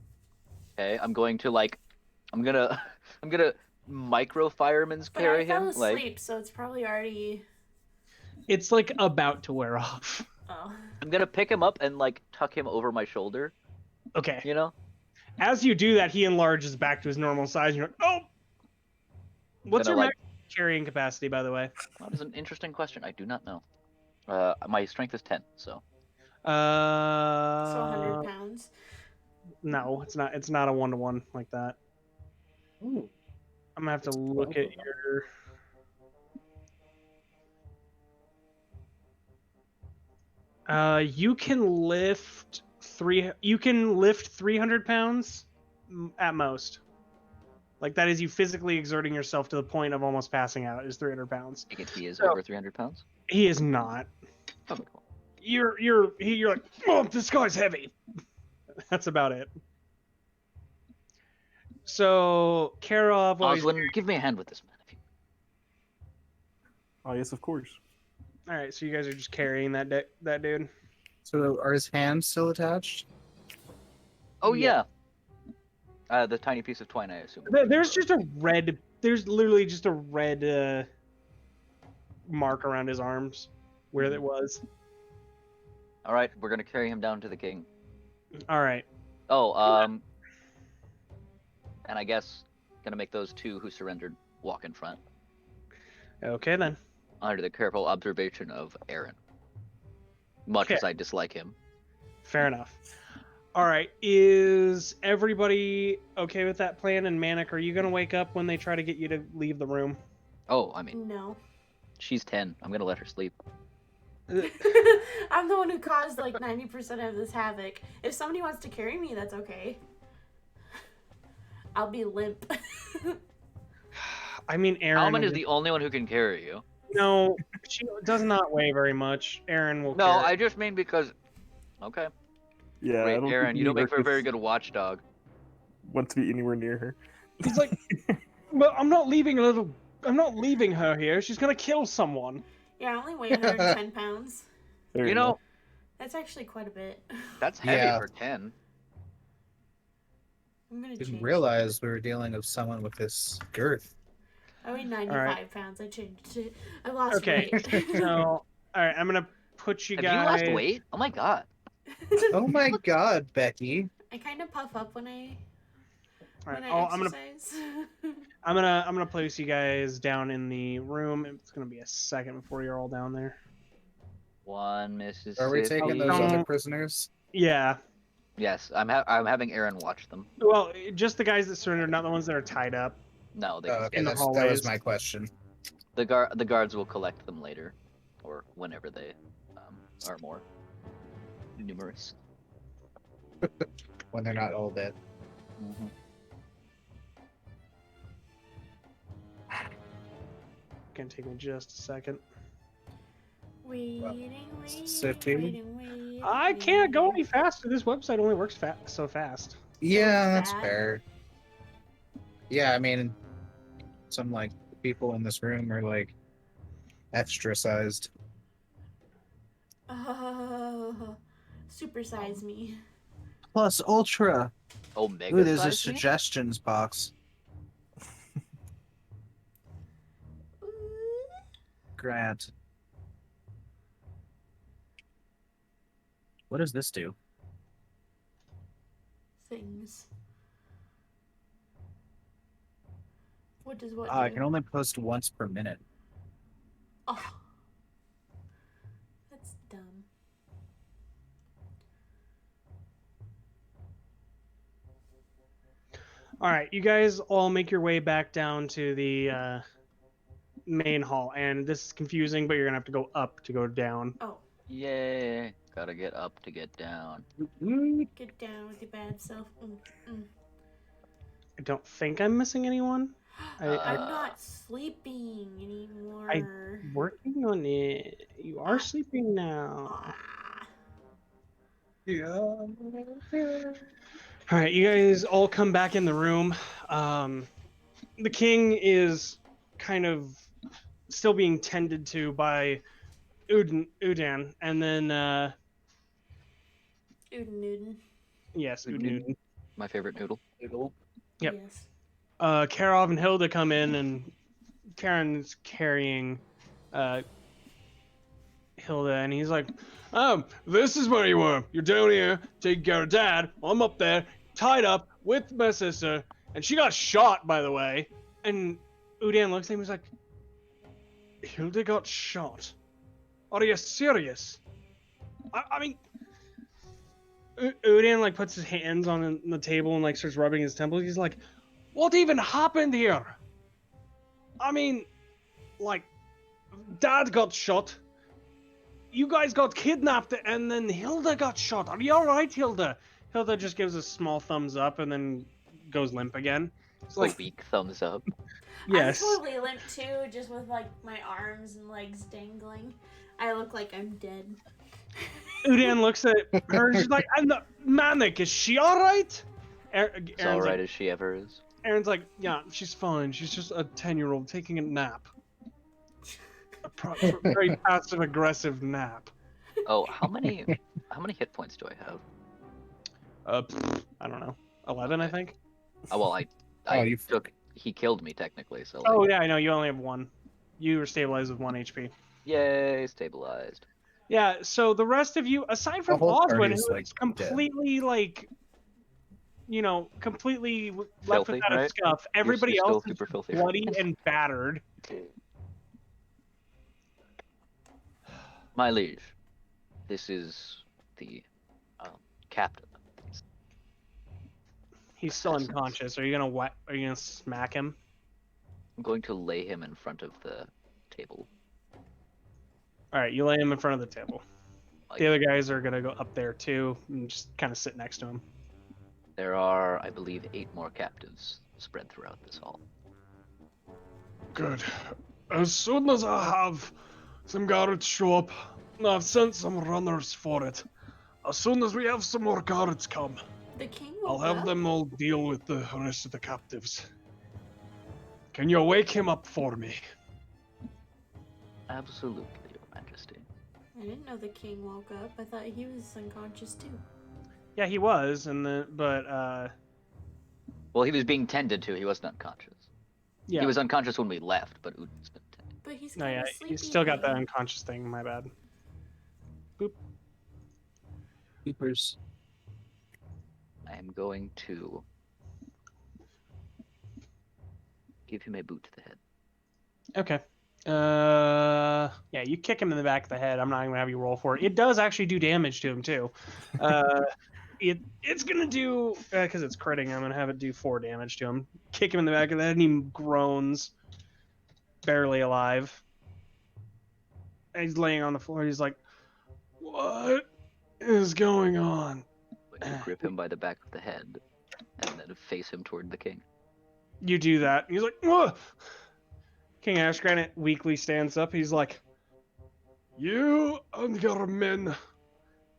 Okay, I'm gonna micro fireman's But carry I fell him. asleep, so it's probably already. It's like about to wear off. Oh. I'm gonna pick him up and like tuck him over my shoulder. Okay. You know. As you do that, he enlarges back to his normal size, and you're like, oh! What's Gonna your like. max carrying capacity, by the way? That is an interesting question. I do not know. My strength is 10, so. So 100 Uh, pounds. no, it's not. It's not a 1-to-1 like that. Ooh, I'm gonna have to it's look 12 at of them. your. You can lift three. You can lift 300 pounds at most. Like that is you physically exerting yourself to the point of almost passing out. Is 300 pounds. Take it he is So- over 300 pounds. He is not. Okay, cool. You're like, oh, this guy's heavy. That's about it. So Karov, while he's- Oswin, give me a hand with this man. If you... Oh yes, of course. all right. So you guys are just carrying that dude. So are his hands still attached? Oh Yeah. yeah. The tiny piece of twine, I assume. There's just a red. There's literally just a red mark around his arms where it was. All right, we're gonna carry him down to the king. All right. Oh, and I guess gonna make those two who surrendered walk in front Okay then. under the careful observation of Aaron. Much Okay. as I dislike him. Fair enough. All right. Is everybody okay with that plan? And Manik, are you gonna wake up when they try to get you to leave the room? Oh, I mean, No. she's 10. I'm gonna let her sleep. I'm the one who caused like 90% of this havoc. If somebody wants to carry me, that's okay. I'll be limp. I mean, Aaron. Almond is the only one who can carry you. No, she does not weigh very much. Aaron will. No, carry. I just mean because. Okay. Yeah, I Great, don't Aaron, think you don't make for a very Marcus good watchdog. want to be anywhere near her. He's like, but I'm not leaving I'm not leaving her here. She's gonna kill someone. Yeah, I only weigh 110 pounds. Fair You enough. know, That's actually quite a bit. that's heavy Yeah. for 10. I'm gonna Didn't change. realize we were dealing with someone with this girth. I weigh 95 Alright. pounds. I changed it. I lost Okay. weight. So, all right, I'm gonna put you Have guys. you lost weight? Oh my god. Oh my god, Becky. I kind of puff up when I All right, when I I'm gonna exercise. I'm gonna place you guys down in the room. It's gonna be a second before you're all down there. One Mississippi. Are we taking those Oh, other no. prisoners? Yeah. Yes, I'm having Aaron watch them. Well, just the guys that surrendered, not the ones that are tied up. No, they Oh, can okay, stay. In the that was hallways. my question. The guards will collect them later, or whenever they are more numerous. When they're not all dead. Mm-hmm. Gonna take me just a second. Waiting. I can't go any faster. This website only works so fast. Yeah, that's bad. fair. Yeah, I mean, some like people in this room are like extra sized. Oh, supersize me. Plus ultra. Omega Ooh, there's a size me? suggestions box. Grant. What does this do? Things. What does what? Oh, I do? can only post once per minute. Oh, that's dumb. All right, you guys all make your way back down to the main hall, and this is confusing, but you're gonna have to go up to go down. Oh, Yay! Gotta get up to get down. get down with your bad self. I don't think I'm missing anyone. I'm not sleeping anymore. Working on it. You are sleeping now. Ah. Yeah. All right, you guys all come back in the room. The king is kind of still being tended to by Udan, and then Uden. yes, Udin. Udin. My favorite noodle. Yep. Yes. Karov and Hilda come in, and Karen's carrying Hilda, and he's like, this is where you were. You're down here taking care of Dad. I'm up there, tied up with my sister, and she got shot, by the way. And Udan looks at him and he's like, Hilda got shot? Are you serious? I mean, Udan like puts his hands on the table and like starts rubbing his temples. He's like, what even happened here? I mean, like, Dad got shot. You guys got kidnapped, and then Hilda got shot. Are you alright, Hilda? Hilda just gives a small thumbs up and then goes limp again. It's A like, weak thumbs up. yes. I'm totally limp too, just with like my arms and legs dangling. I look like I'm dead. Udan looks at her and she's like, and Manik, is she alright? As Aaron's alright like, as she ever is. Aaron's like, yeah, she's fine. She's just a 10-year-old taking a nap. A very passive aggressive nap. Oh, how many hit points do I have? I don't know. 11, I think. Oh well, you he killed me technically, so like, Oh yeah, I know. You only have 1. You were stabilized with 1 HP. yay, stabilized. Yeah. So the rest of you, aside from whole Oswin, party's, who like, is completely like, completely left Filthy, without a right? scuff. Everybody You're else still is super filthy. bloody and battered. My liege, this is the captain. He's still Assassins. unconscious. Are you gonna smack him? I'm going to lay him in front of the table. All right, you lay him in front of the table. Like, The other guys are gonna go up there too and just kind of sit next to him. there are, I believe, 8 more captives spread throughout this hall. Good. As soon as I have some guards show up, and I've sent some runners for it. As soon as we have some more guards come, The king I'll woke have up? them all deal with the rest of the captives. Can you wake him up for me? Absolutely, Your Majesty. I didn't know the king woke up. I thought he was unconscious too. Yeah, he was, but Well, he was being tended to. He wasn't unconscious. yeah. He was unconscious when we left, but Udin's been tended. But he's No, kind yeah, of sleepy. he's still got that unconscious thing. My bad. Keepers. I am going to give him a boot to the head. Okay. Yeah, you kick him in the back of the head. I'm not gonna have you roll for it. It does actually do damage to him too. It's gonna do because it's critting. I'm gonna have it do 4 damage to him. Kick him in the back of the head, and he groans, barely alive. And he's laying on the floor. He's like, What is going on? I'm going to grip him by the back of the head and then face him toward the king. "You do that." He's like, "What?" King Ashgranite weakly stands up. He's like, You and your men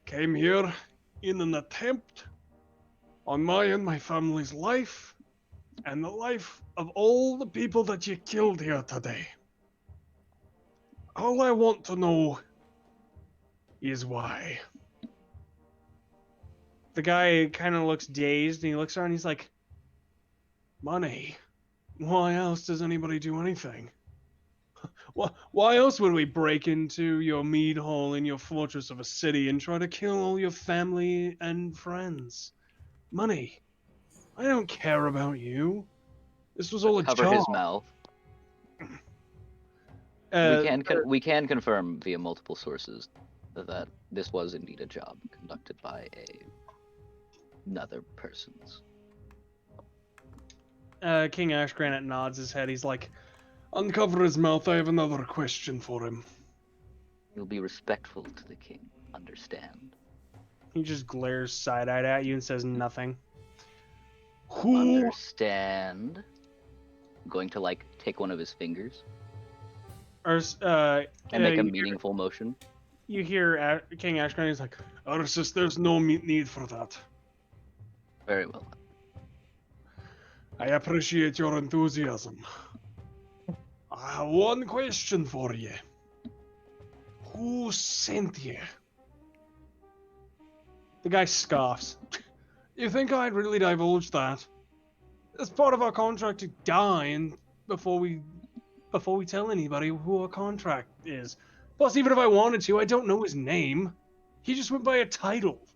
came here in an attempt on my and my family's life and the life of all the people that you killed here today. All I want to know is why. the guy kind of looks dazed, and he looks around. And he's like, Money. Why else does anybody do anything? Why else would we break into your mead hall in your fortress of a city and try to kill all your family and friends? Money. I don't care about you. This was all a Cover job. his mouth. We can confirm via multiple sources that this was indeed a job conducted by another person's. King Ashgranite nods his head. He's like, Uncover his mouth. I have another question for him. You'll be respectful to the king. Understand? he just glares side-eyed at you and says nothing. Who? Understand? I'm going to like take one of his fingers Or and make a you meaningful motion. You hear King Ashgranite. He's like, Arsus, there's no need for that. Very well. I appreciate your enthusiasm. I have one question for you. Who sent you? the guy scoffs. You think I'd really divulge that? It's part of our contract to die and before we tell anybody who our contract is. Plus, even if I wanted to, I don't know his name. He just went by a title.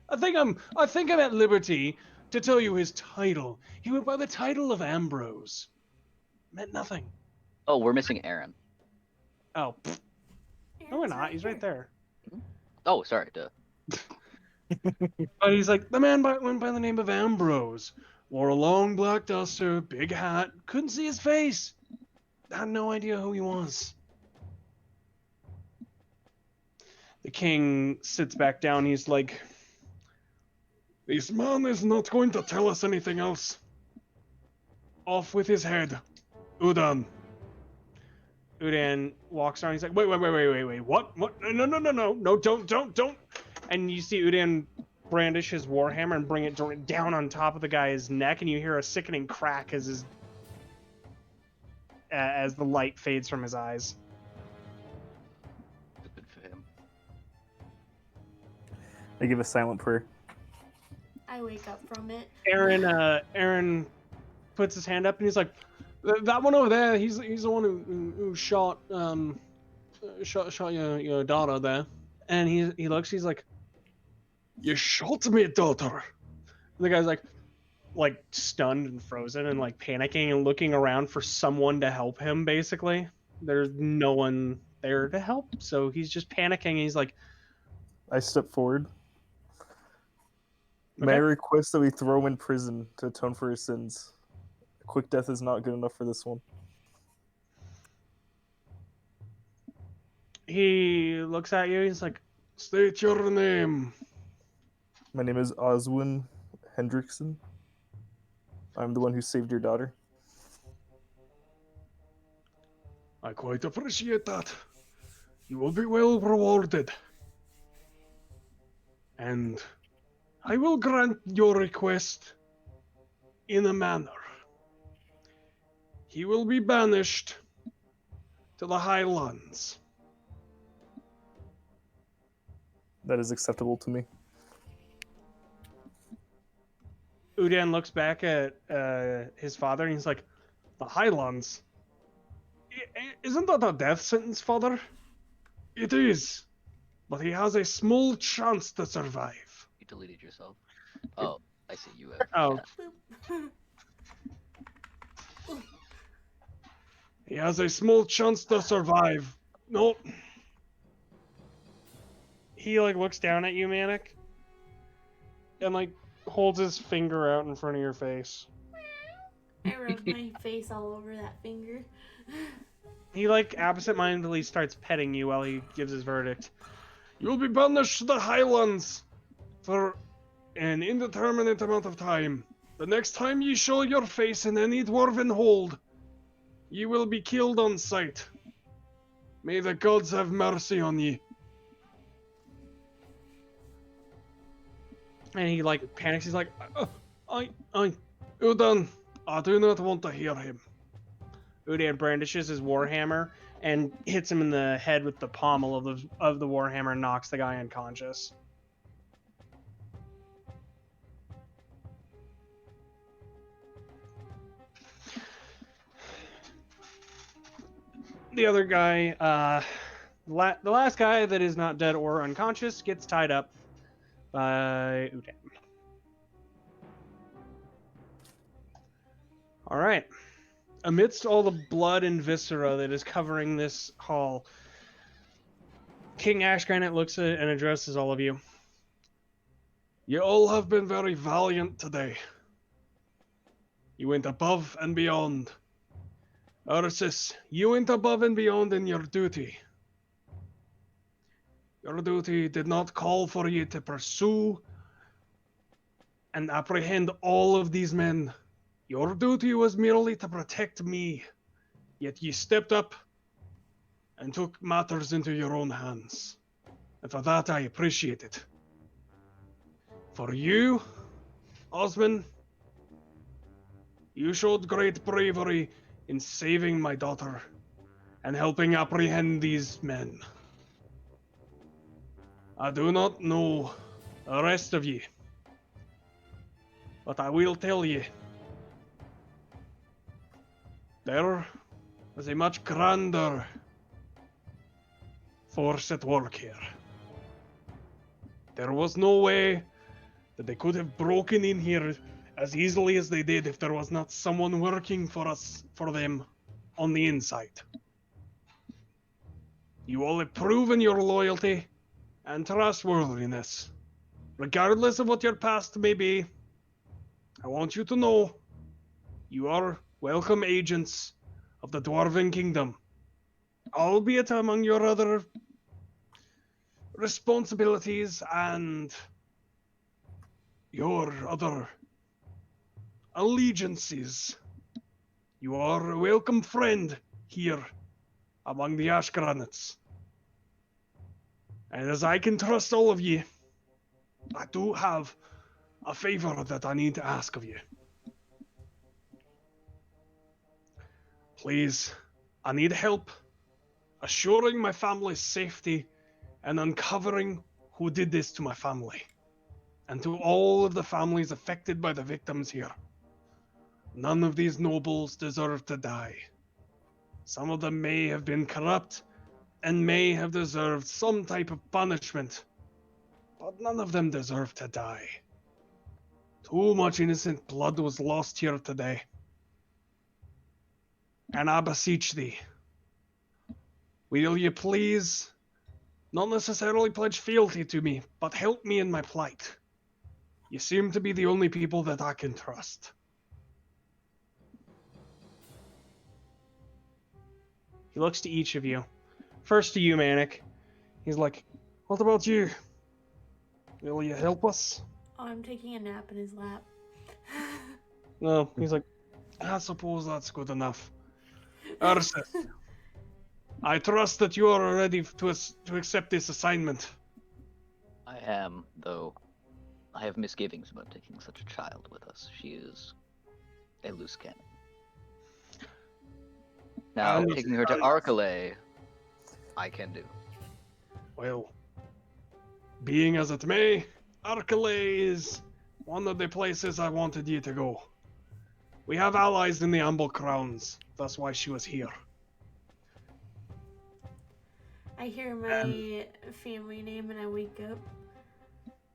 I think I'm at liberty to tell you his title. He went by the title of Ambrose. Meant nothing. Oh, we're missing Aaron. Oh, pfft. No, we're Aaron's not. He's right here. there. Oh, sorry. Duh. But he's like, the man went by the name of Ambrose. Wore a long black duster, big hat, couldn't see his face. Had no idea who he was. The king sits back down. He's like, this man is not going to tell us anything else. Off with his head. Udan. Udan walks around. He's like, wait, what? No, don't. And you see Udan brandish his warhammer and bring it down on top of the guy's neck, and you hear a sickening crack as the light fades from his eyes. Good for him. I give a silent prayer. I wake up from it. Aaron puts his hand up and he's like, that one over there, he's the one who shot your daughter there. And he looks, he's like, You shot me, daughter. and the guy's like stunned and frozen and like panicking and looking around for someone to help him. Basically, there's no one there to help, so he's just panicking. He's like, I step forward. May I request that we throw him in prison to atone for his sins? A quick death is not good enough for this one. he looks at you. He's like, State your name. My name is Oswin Hendrickson. I'm the one who saved your daughter. I quite appreciate that. You will be well rewarded. And I will grant your request in a manner. He will be banished to the Highlands. That is acceptable to me. Udan looks back at his father and he's like, the Highlands? Isn't that a death sentence, father? It is, but he has a small chance to survive. You deleted yourself. Oh, I see. You have. Oh, Boop. He has a small chance to survive. No, he like looks down at you, Manik, and like holds his finger out in front of your face. I rub my face all over that finger. He like absentmindedly starts petting you while he gives his verdict. you'll be banished to the Highlands for an indeterminate amount of time. The next time you show your face in any dwarven hold, you will be killed on sight. May the gods have mercy on ye. And he like panics. He's like, I. Udan, I do not want to hear him. Udan brandishes his warhammer and hits him in the head with the pommel of the warhammer and knocks the guy unconscious. The other guy, the last guy that is not dead or unconscious, gets tied up by Udan. All right. Amidst all the blood and viscera that is covering this hall, King Ashgranite looks at and addresses all of you. You all have been very valiant today. You went above and beyond. Ursus, you went above and beyond in your duty. Your duty did not call for you to pursue and apprehend all of these men. Your duty was merely to protect me. Yet you stepped up and took matters into your own hands. And for that I appreciate it. For you, Osman, you showed great bravery in saving my daughter and helping apprehend these men. I do not know the rest of ye, but I will tell ye. There was a much grander force at work here. There was no way that they could have broken in here as easily as they did if there was not someone working for them on the inside. You all have proven your loyalty and trustworthiness. Regardless of what your past may be, I want you to know you are welcome agents of the Dwarven Kingdom, albeit among your other responsibilities and your other allegiances. You are a welcome friend here among the Ashgranets. And as I can trust all of you, I do have a favor that I need to ask of you. Please, I need help assuring my family's safety and uncovering who did this to my family and to all of the families affected by the victims here. None of these nobles deserve to die. Some of them may have been corrupt and may have deserved some type of punishment, but none of them deserve to die. Too much innocent blood was lost here today. And I beseech thee, will you please not necessarily pledge fealty to me, but help me in my plight? You seem to be the only people that I can trust. He looks to each of you. First to you, Manik. He's like, What about you? Will you help us? Oh, I'm taking a nap in his lap. no, he's like, I suppose that's good enough. Ursus, I trust that you are ready to accept this assignment. I am, though I have misgivings about taking such a child with us. She is a loose cannon. Now, taking her to Arcalay, I can do. Well, being as it may, Arcalay is one of the places I wanted you to go. We have allies in the Amble Crowns. That's why she was here. I hear my family name and I wake up.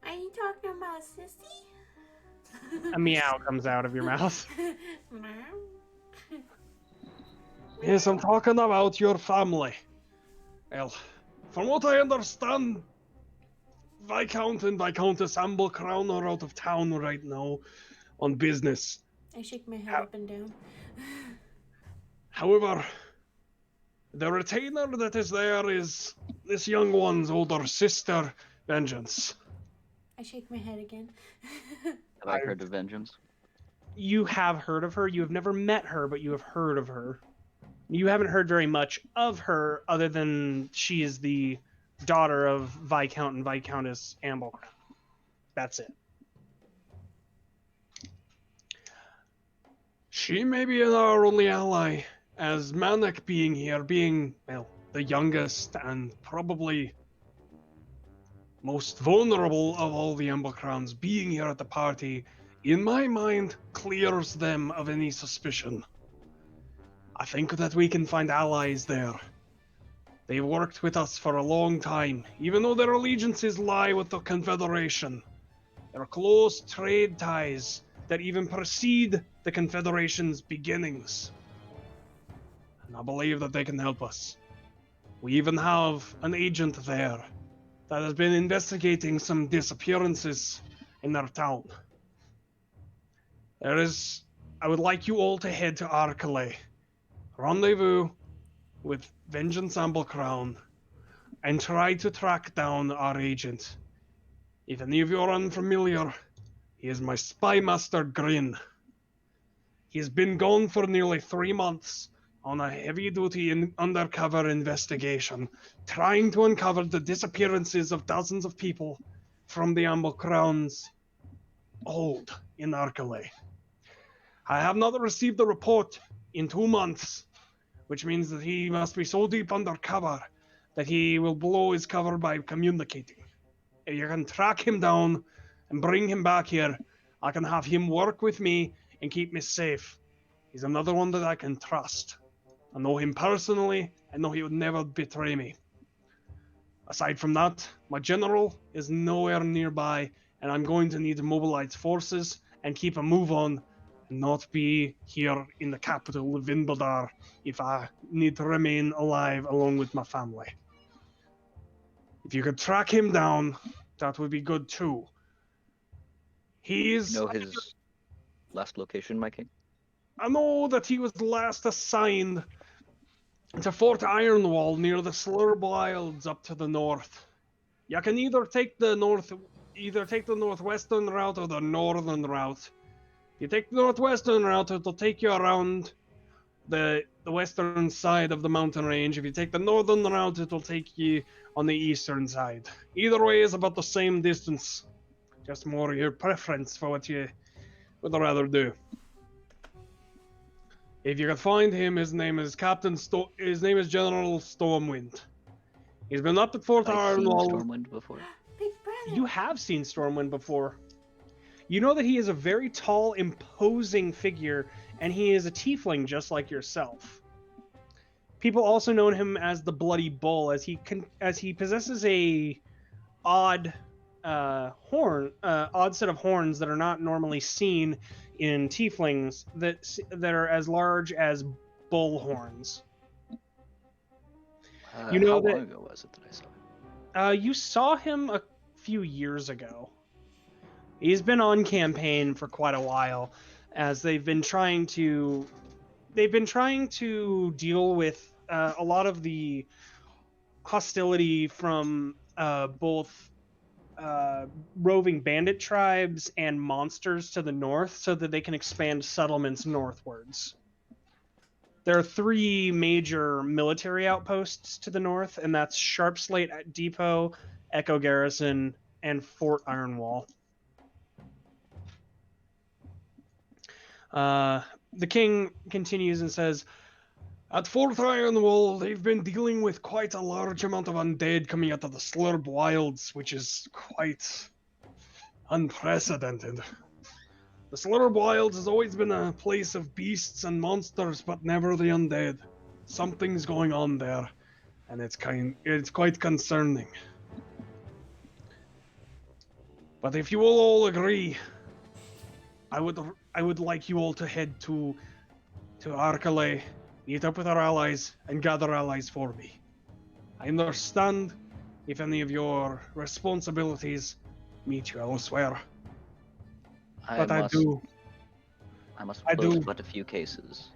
Are you talking about Sissy? a meow comes out of your mouth. Mom? Yes, I'm talking about your family. Well, from what I understand, Viscount and Viscountess Amble Crown are out of town right now on business. I shake my head up and down. However, the retainer that is there is this young one's older sister, Vengeance. I shake my head again. Have I heard of Vengeance? You have heard of her. You have never met her, but you have heard of her. You haven't heard very much of her, other than she is the daughter of Viscount and Viscountess Amblecrown. That's it. She may be our only ally, as Manik being here, being, well, the youngest and probably most vulnerable of all the Amblecrowns, being here at the party, in my mind, clears them of any suspicion. I think that we can find allies there. They've worked with us for a long time, even though their allegiances lie with the Confederation. There are close trade ties that even precede the Confederation's beginnings. And I believe that they can help us. We even have an agent there that has been investigating some disappearances in their town. I would like you all to head to Arcalay, rendezvous with Vengeance Amblecrown, and try to track down our agent. If any of you are unfamiliar, he is my spy master Grin. He has been gone for nearly 3 months on a heavy-duty undercover investigation, trying to uncover the disappearances of dozens of people from the Amblecrown's hold in Arcalay. I have not received a report in 2 months, which means that he must be so deep undercover that he will blow his cover by communicating. If you can track him down and bring him back here, I can have him work with me and keep me safe. He's another one that I can trust. I know him personally. I know he would never betray me. Aside from that, my general is nowhere nearby, and I'm going to need to mobilize forces and keep a move on and not be here in the capital of Vinbaldar if I need to remain alive along with my family. If you could track him down, that would be good too. He's. Know his last location, my king? I know that he was last assigned to Fort Ironwall near the Slurb Wilds up to the north. You can either take the northwestern route or the northern route. If you take the northwestern route, it'll take you around the western side of the mountain range. If you take the northern route, it'll take you on the eastern side. Either way is about the same distance. Just more your preference for what you would rather do. If you can find him, his name is General Stormwind. He's been up at Fort I've seen Ironwall. Stormwind before. Big brother. You have seen Stormwind before. You know that he is a very tall, imposing figure, and he is a tiefling just like yourself. People also know him as the Bloody Bull, as he possesses a odd odd set of horns that are not normally seen in tieflings that are as large as bull horns. You know how that- long ago was it that I saw him? You saw him a few years ago. He's been on campaign for quite a while, as they've been trying to deal with a lot of the hostility from both roving bandit tribes and monsters to the north, so that they can expand settlements northwards. There are 3 major military outposts to the north, and that's Sharpslate Depot, Echo Garrison, and Fort Ironwall. The king continues and says, at Fort Ironwall, they've been dealing with quite a large amount of undead coming out of the Slurb Wilds, which is quite unprecedented. The Slurb Wilds has always been a place of beasts and monsters, but never the undead. Something's going on there, and it's quite concerning. But if you will all agree, I would like you all to head to Arkalay, meet up with our allies, and gather allies for me. I understand if any of your responsibilities meet you elsewhere, but I do. I must I close do. but a few cases.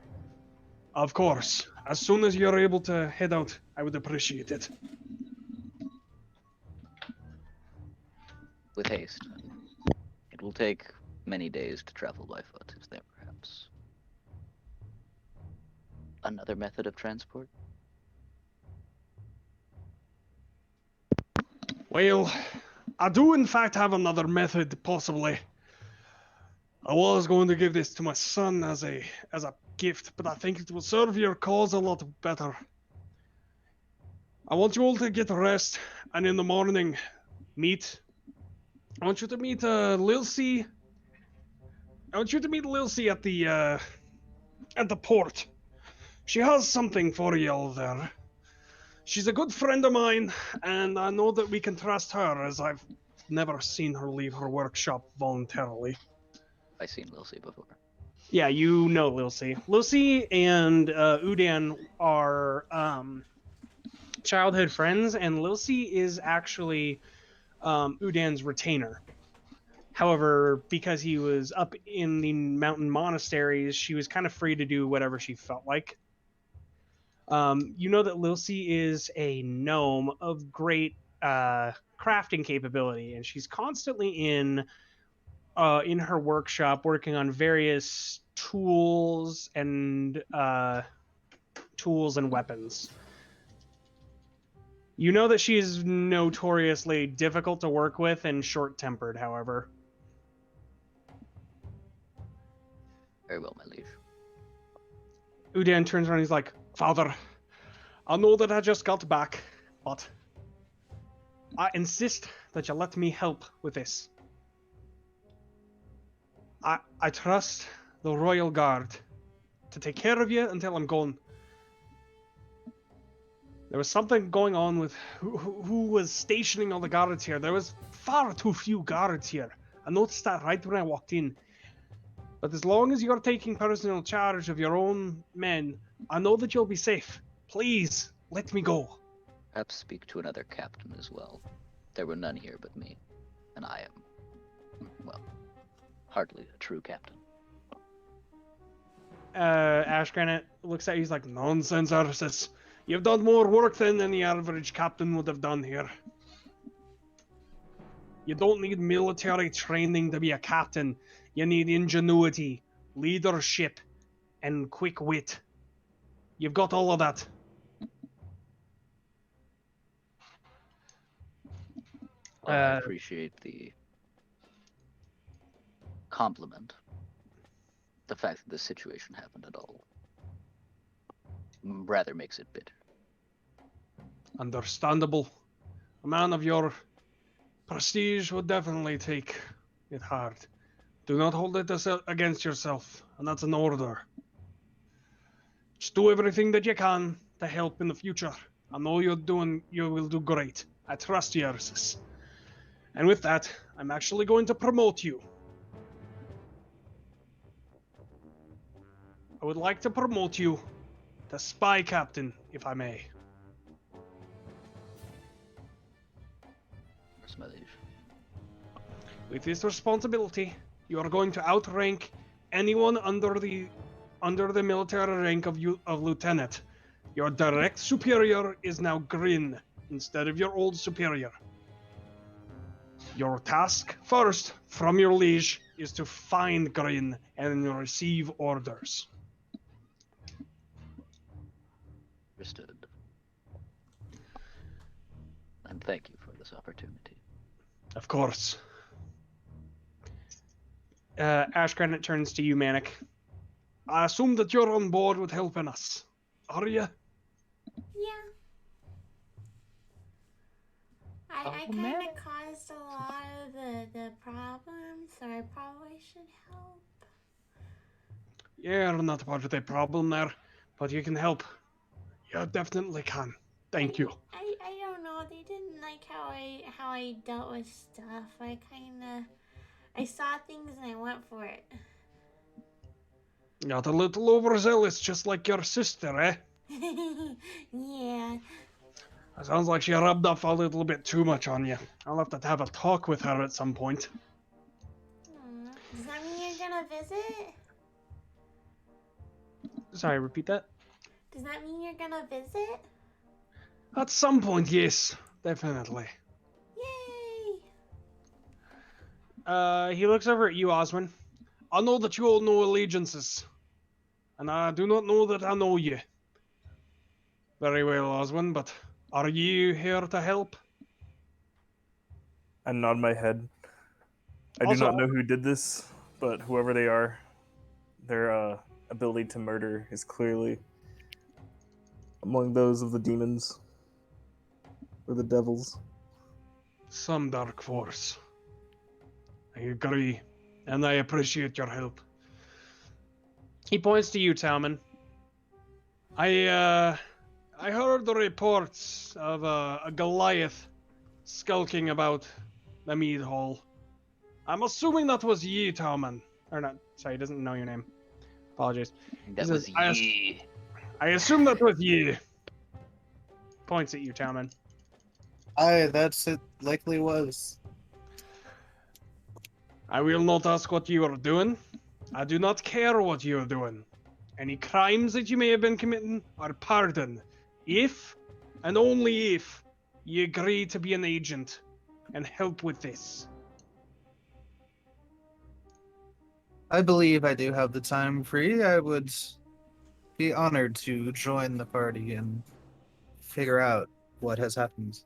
Of course, as soon as you're able to head out, I would appreciate it. With haste. It will take many days to travel by foot. Is there perhaps another method of transport? Well, I do in fact have another method, possibly. I was going to give this to my son as a gift, but I think it will serve your cause a lot better. I want you all to get rest, and in the morning, I want you to meet Lilsey. I want you to meet Lilsey at the port. She has something for you all there. She's a good friend of mine, and I know that we can trust her, as I've never seen her leave her workshop voluntarily. I've seen Lilsey before. Yeah, you know Lilsey. Lilsey and Udan are childhood friends, and Lilsey is actually Udan's retainer. However, because he was up in the mountain monasteries, she was kind of free to do whatever she felt like. You know that Lilsey is a gnome of great crafting capability, and she's constantly in her workshop working on various tools and weapons. You know that she is notoriously difficult to work with and short-tempered, however. Very well, my liege. Udan turns around and he's like, Father, I know that I just got back, but I insist that you let me help with this. I trust the Royal Guard to take care of you until I'm gone. There was something going on with who was stationing all the guards here. There was far too few guards here. I noticed that right when I walked in. But as long as you're taking personal charge of your own men, I know that you'll be safe. Please, let me go. Perhaps speak to another captain as well. There were none here but me, and I am, well, hardly a true captain. Ash Granite looks at you, he's like, nonsense, Ursus. You've done more work than any average captain would have done here. You don't need military training to be a captain. You need ingenuity, leadership, and quick wit. You've got all of that. Well, I appreciate the compliment. The fact that this situation happened at all rather makes it bitter. Understandable. A man of your prestige would definitely take it hard. Do not hold it against yourself, and that's an order. Just do everything that you can to help in the future. I know you will do great. I trust you, Ursus. And with that, I'm actually going to promote you. I would like to promote you to spy captain, if I may. Where's my liege? With this responsibility, you are going to outrank anyone under the military rank of lieutenant. Your direct superior is now Grin instead of your old superior. Your task first, from your liege, is to find Grin and receive orders. Understood. And thank you for this opportunity. Of course. Ash Granite turns to you, Manik. I assume that you're on board with helping us. Are you? Yeah. I Oh, kind man. of caused a lot of the problems, so I probably should help. You're not part of the problem there, but you can help. You definitely can. Thank you. I don't know. They didn't like how I dealt with stuff. I saw things and I went for it. Got a little overzealous, just like your sister, eh? Yeah. It sounds like she rubbed off a little bit too much on you. I'll have to have a talk with her at some point. Does that mean you're gonna visit? Sorry, repeat that? Does that mean you're gonna visit? At some point, yes. Definitely. Yay! He looks over at you, Oswin. I know that you hold no allegiances. And I do not know that I know you. Very well, Oswin, but are you here to help? I nod my head. I do Also- not know who did this, but whoever they are, their ability to murder is clearly among those of the demons or the devils. Some dark force. I agree, and I appreciate your help. He points to you, Talman. I heard the reports of a Goliath skulking about the mead hall. I'm assuming that was ye, Talman. Or not, sorry, he doesn't know your name. Apologies. That He was says, ye. I assume that was ye. Points at you, Talman. Aye, that's it. Likely was. I will not ask what you are doing. I do not care what you are doing. Any crimes that you may have been committing are pardoned, if, and only if, you agree to be an agent and help with this. I believe I do have the time free. I would be honored to join the party and figure out what has happened.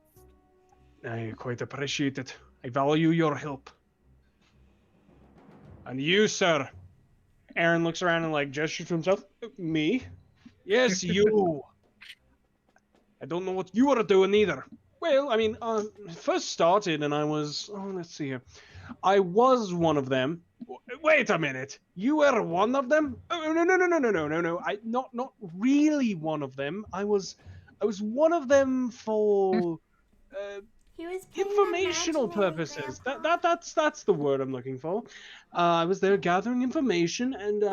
I quite appreciate it. I value your help. And you, sir. Aaron looks around and gestures to himself. Me? Yes, you. I don't know what you are doing either. Well, I mean, first started and I was, let's see here. I was one of them. Wait a minute. You were one of them? Oh, no. I not really one of them. I was I was one of them for He was playing informational imaginary, purposes. Grandpa. That's the word I'm looking for. I was there gathering information, and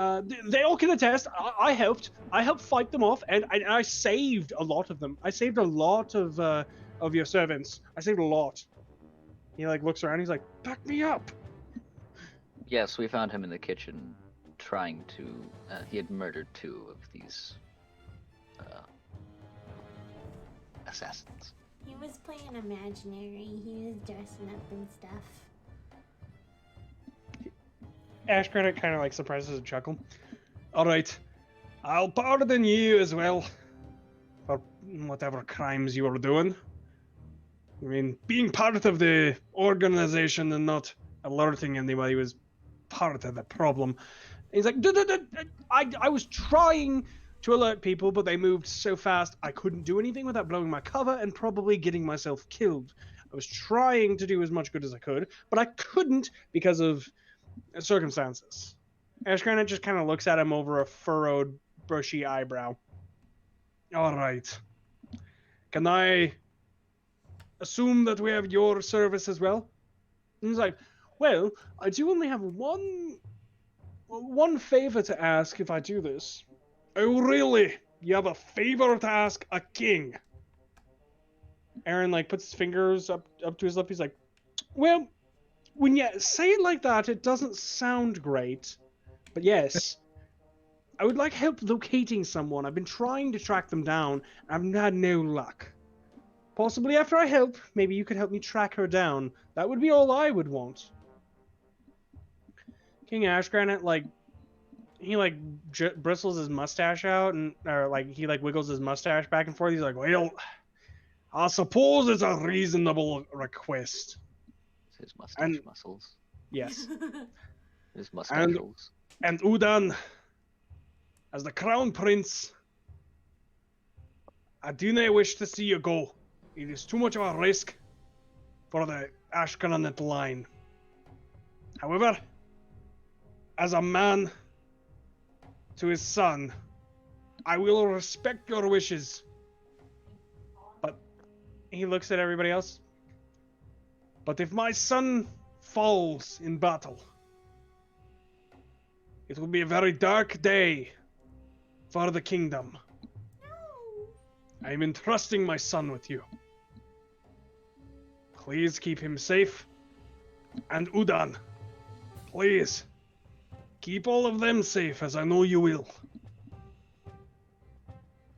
they all can attest. I helped. I helped fight them off, and I saved a lot of them. I saved a lot of your servants. I saved a lot. He like looks around. He's like, back me up. Yes, we found him in the kitchen trying to. He had murdered 2 of these assassins. He was playing imaginary. He was dressing up and stuff. Ash Granite kind of like suppresses a chuckle. All right, I'll pardon you as well for whatever crimes you were doing. I mean, being part of the organization and not alerting anybody was part of the problem. He's like, I was trying to alert people, but they moved so fast I couldn't do anything without blowing my cover and probably getting myself killed. I was trying to do as much good as I could, but I couldn't because of circumstances. Ash Granite just kind of looks at him over a furrowed, bushy eyebrow. All right. Can I assume that we have your service as well? And he's like, well, I do only have one favor to ask if I do this. Oh, really? You have a favor to ask a king? Aaron like puts his fingers up to his lip. He's like, well, when you say it like that, it doesn't sound great. But yes, I would like help locating someone. I've been trying to track them down. I've had no luck. Possibly after I help, maybe you could help me track her down. That would be all I would want. King Ashgranite, like, he like bristles his mustache out, and or like he like wiggles his mustache back and forth. He's like, well, I suppose it's a reasonable request. His mustache muscles. Yes. His mustaches. And Udan, as the crown prince, I do not wish to see you go. It is too much of a risk for the Ashgranite line. However, as a man to his son, I will respect your wishes. But he looks at everybody else. But if my son falls in battle, it will be a very dark day for the kingdom. I am entrusting my son with you. Please keep him safe. And Udan, please keep all of them safe, as I know you will.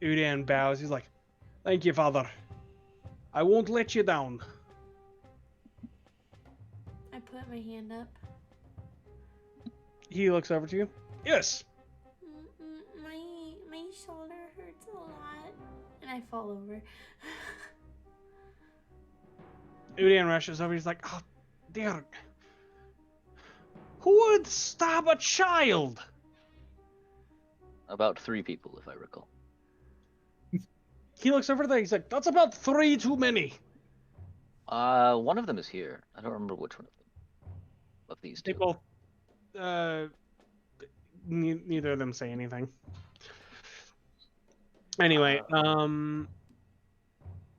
Udan bows. He's like, thank you, father. I won't let you down. I put my hand up. He looks over to you. Yes. My shoulder hurts a lot, and I fall over. Udan rushes over. He's like, oh, dear. Who would stab a child? About 3 people, if I recall. He looks over there. He's like, that's about 3 too many. One of them is here. I don't remember which one of them. Of these 2. They both. Neither of them say anything. Anyway,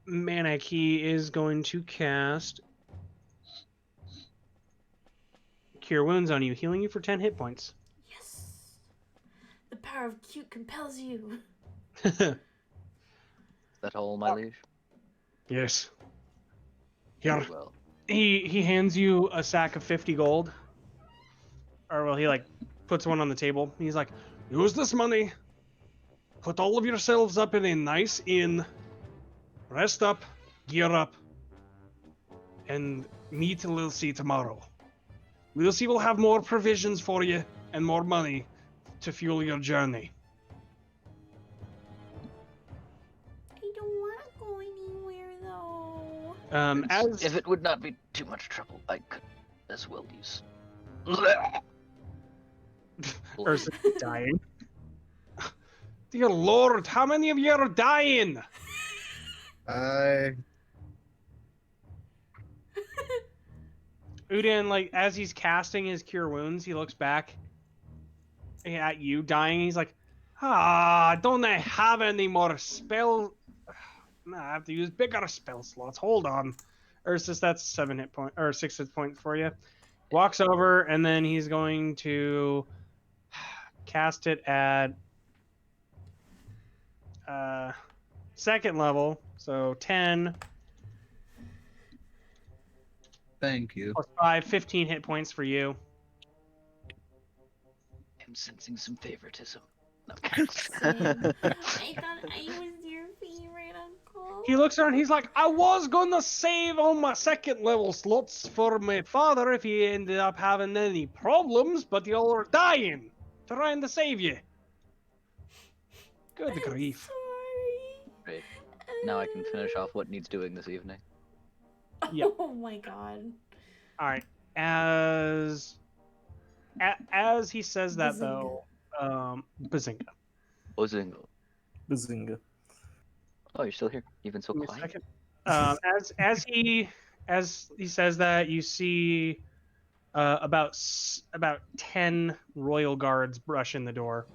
Manik, he is going to cast Cure Wounds on you, healing you for 10 hit points. Yes. The power of cute compels you. That all, my liege? Yes. Here. Very well. He hands you a sack of 50 gold. Or, well, he, like, puts one on the table. He's like, use this money. Put all of yourselves up in a nice inn. Rest up. Gear up. And meet Lilsey tomorrow. Lilsey will have more provisions for you and more money to fuel your journey. I don't want to go anywhere, though. As If it would not be too much trouble, I could as well use. Ursa dying. Dear Lord, how many of you are dying? Udan, like, as he's casting his Cure Wounds, he looks back at you dying. He's like, don't I have any more spell? Nah, I have to use bigger spell slots. Hold on. Ursus, that's 7 hit point or 6 hit points for you. Walks over and then he's going to cast it at second level. So 10 Thank you. plus 5, 15 hit points for you. I'm sensing some favoritism. No. Same. I thought I was your favorite uncle. He looks around. He's like, I was gonna save all my second level slots for my father if he ended up having any problems, but y'all are dying trying to save you. Good I'm grief. sorry. Great. Now I can finish off what needs doing this evening. Yep. Oh my god. All right. As he says that though, Bazinga. Ozingo. Bazinga. Oh, you're still here. You've been so Give me a quiet. second. As he says that, you see about 10 royal guards brush in the door.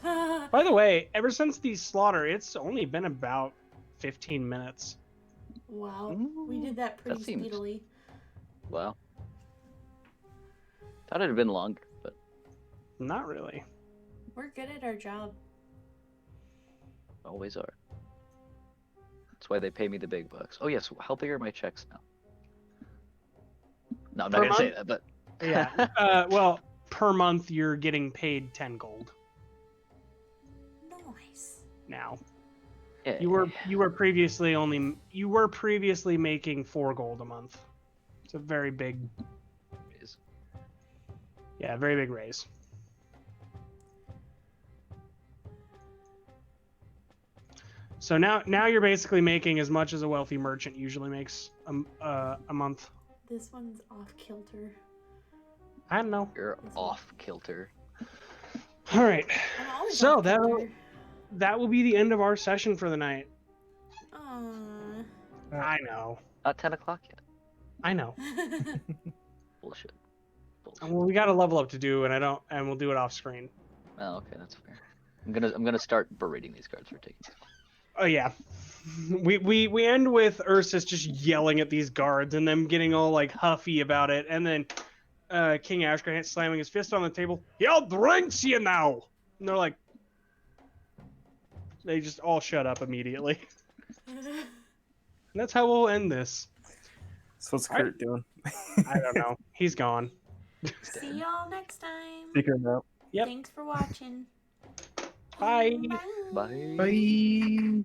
By the way, ever since the slaughter, it's only been about 15 minutes. Wow. We did that pretty seems- speedily. Wow. Thought it'd have been longer, but Not really. We're good at our job. always are. That's why they pay me the big bucks. Oh yes, how big are my checks now? No, I'm not Per gonna say month? that, but Yeah. Well, per month you're getting paid 10 gold Nice. now. yeah. You were previously making 4 gold a month. It's a very big, very big raise. So now you're basically making as much as a wealthy merchant usually makes a month. This one's off kilter. I don't know. You're off kilter. All right. I'm always So off kilter. that will be the end of our session for the night. Aww. I know. Not 10 o'clock yet. I know. Bullshit. Well, we got a level up to do, and we'll do it off screen. Oh, okay, that's fair. I'm gonna start berating these guards for taking too long. Oh yeah. We end with Ursus just yelling at these guards and them getting all like huffy about it, and then King Ashgrant slamming his fist on the table. He outranks you now. And they're like, they just all shut up immediately. And that's how we'll end this. So what's Kurt doing? I don't know. He's gone. See y'all next time. Figuring out. Yep. Thanks for watching. Bye. Bye. Bye.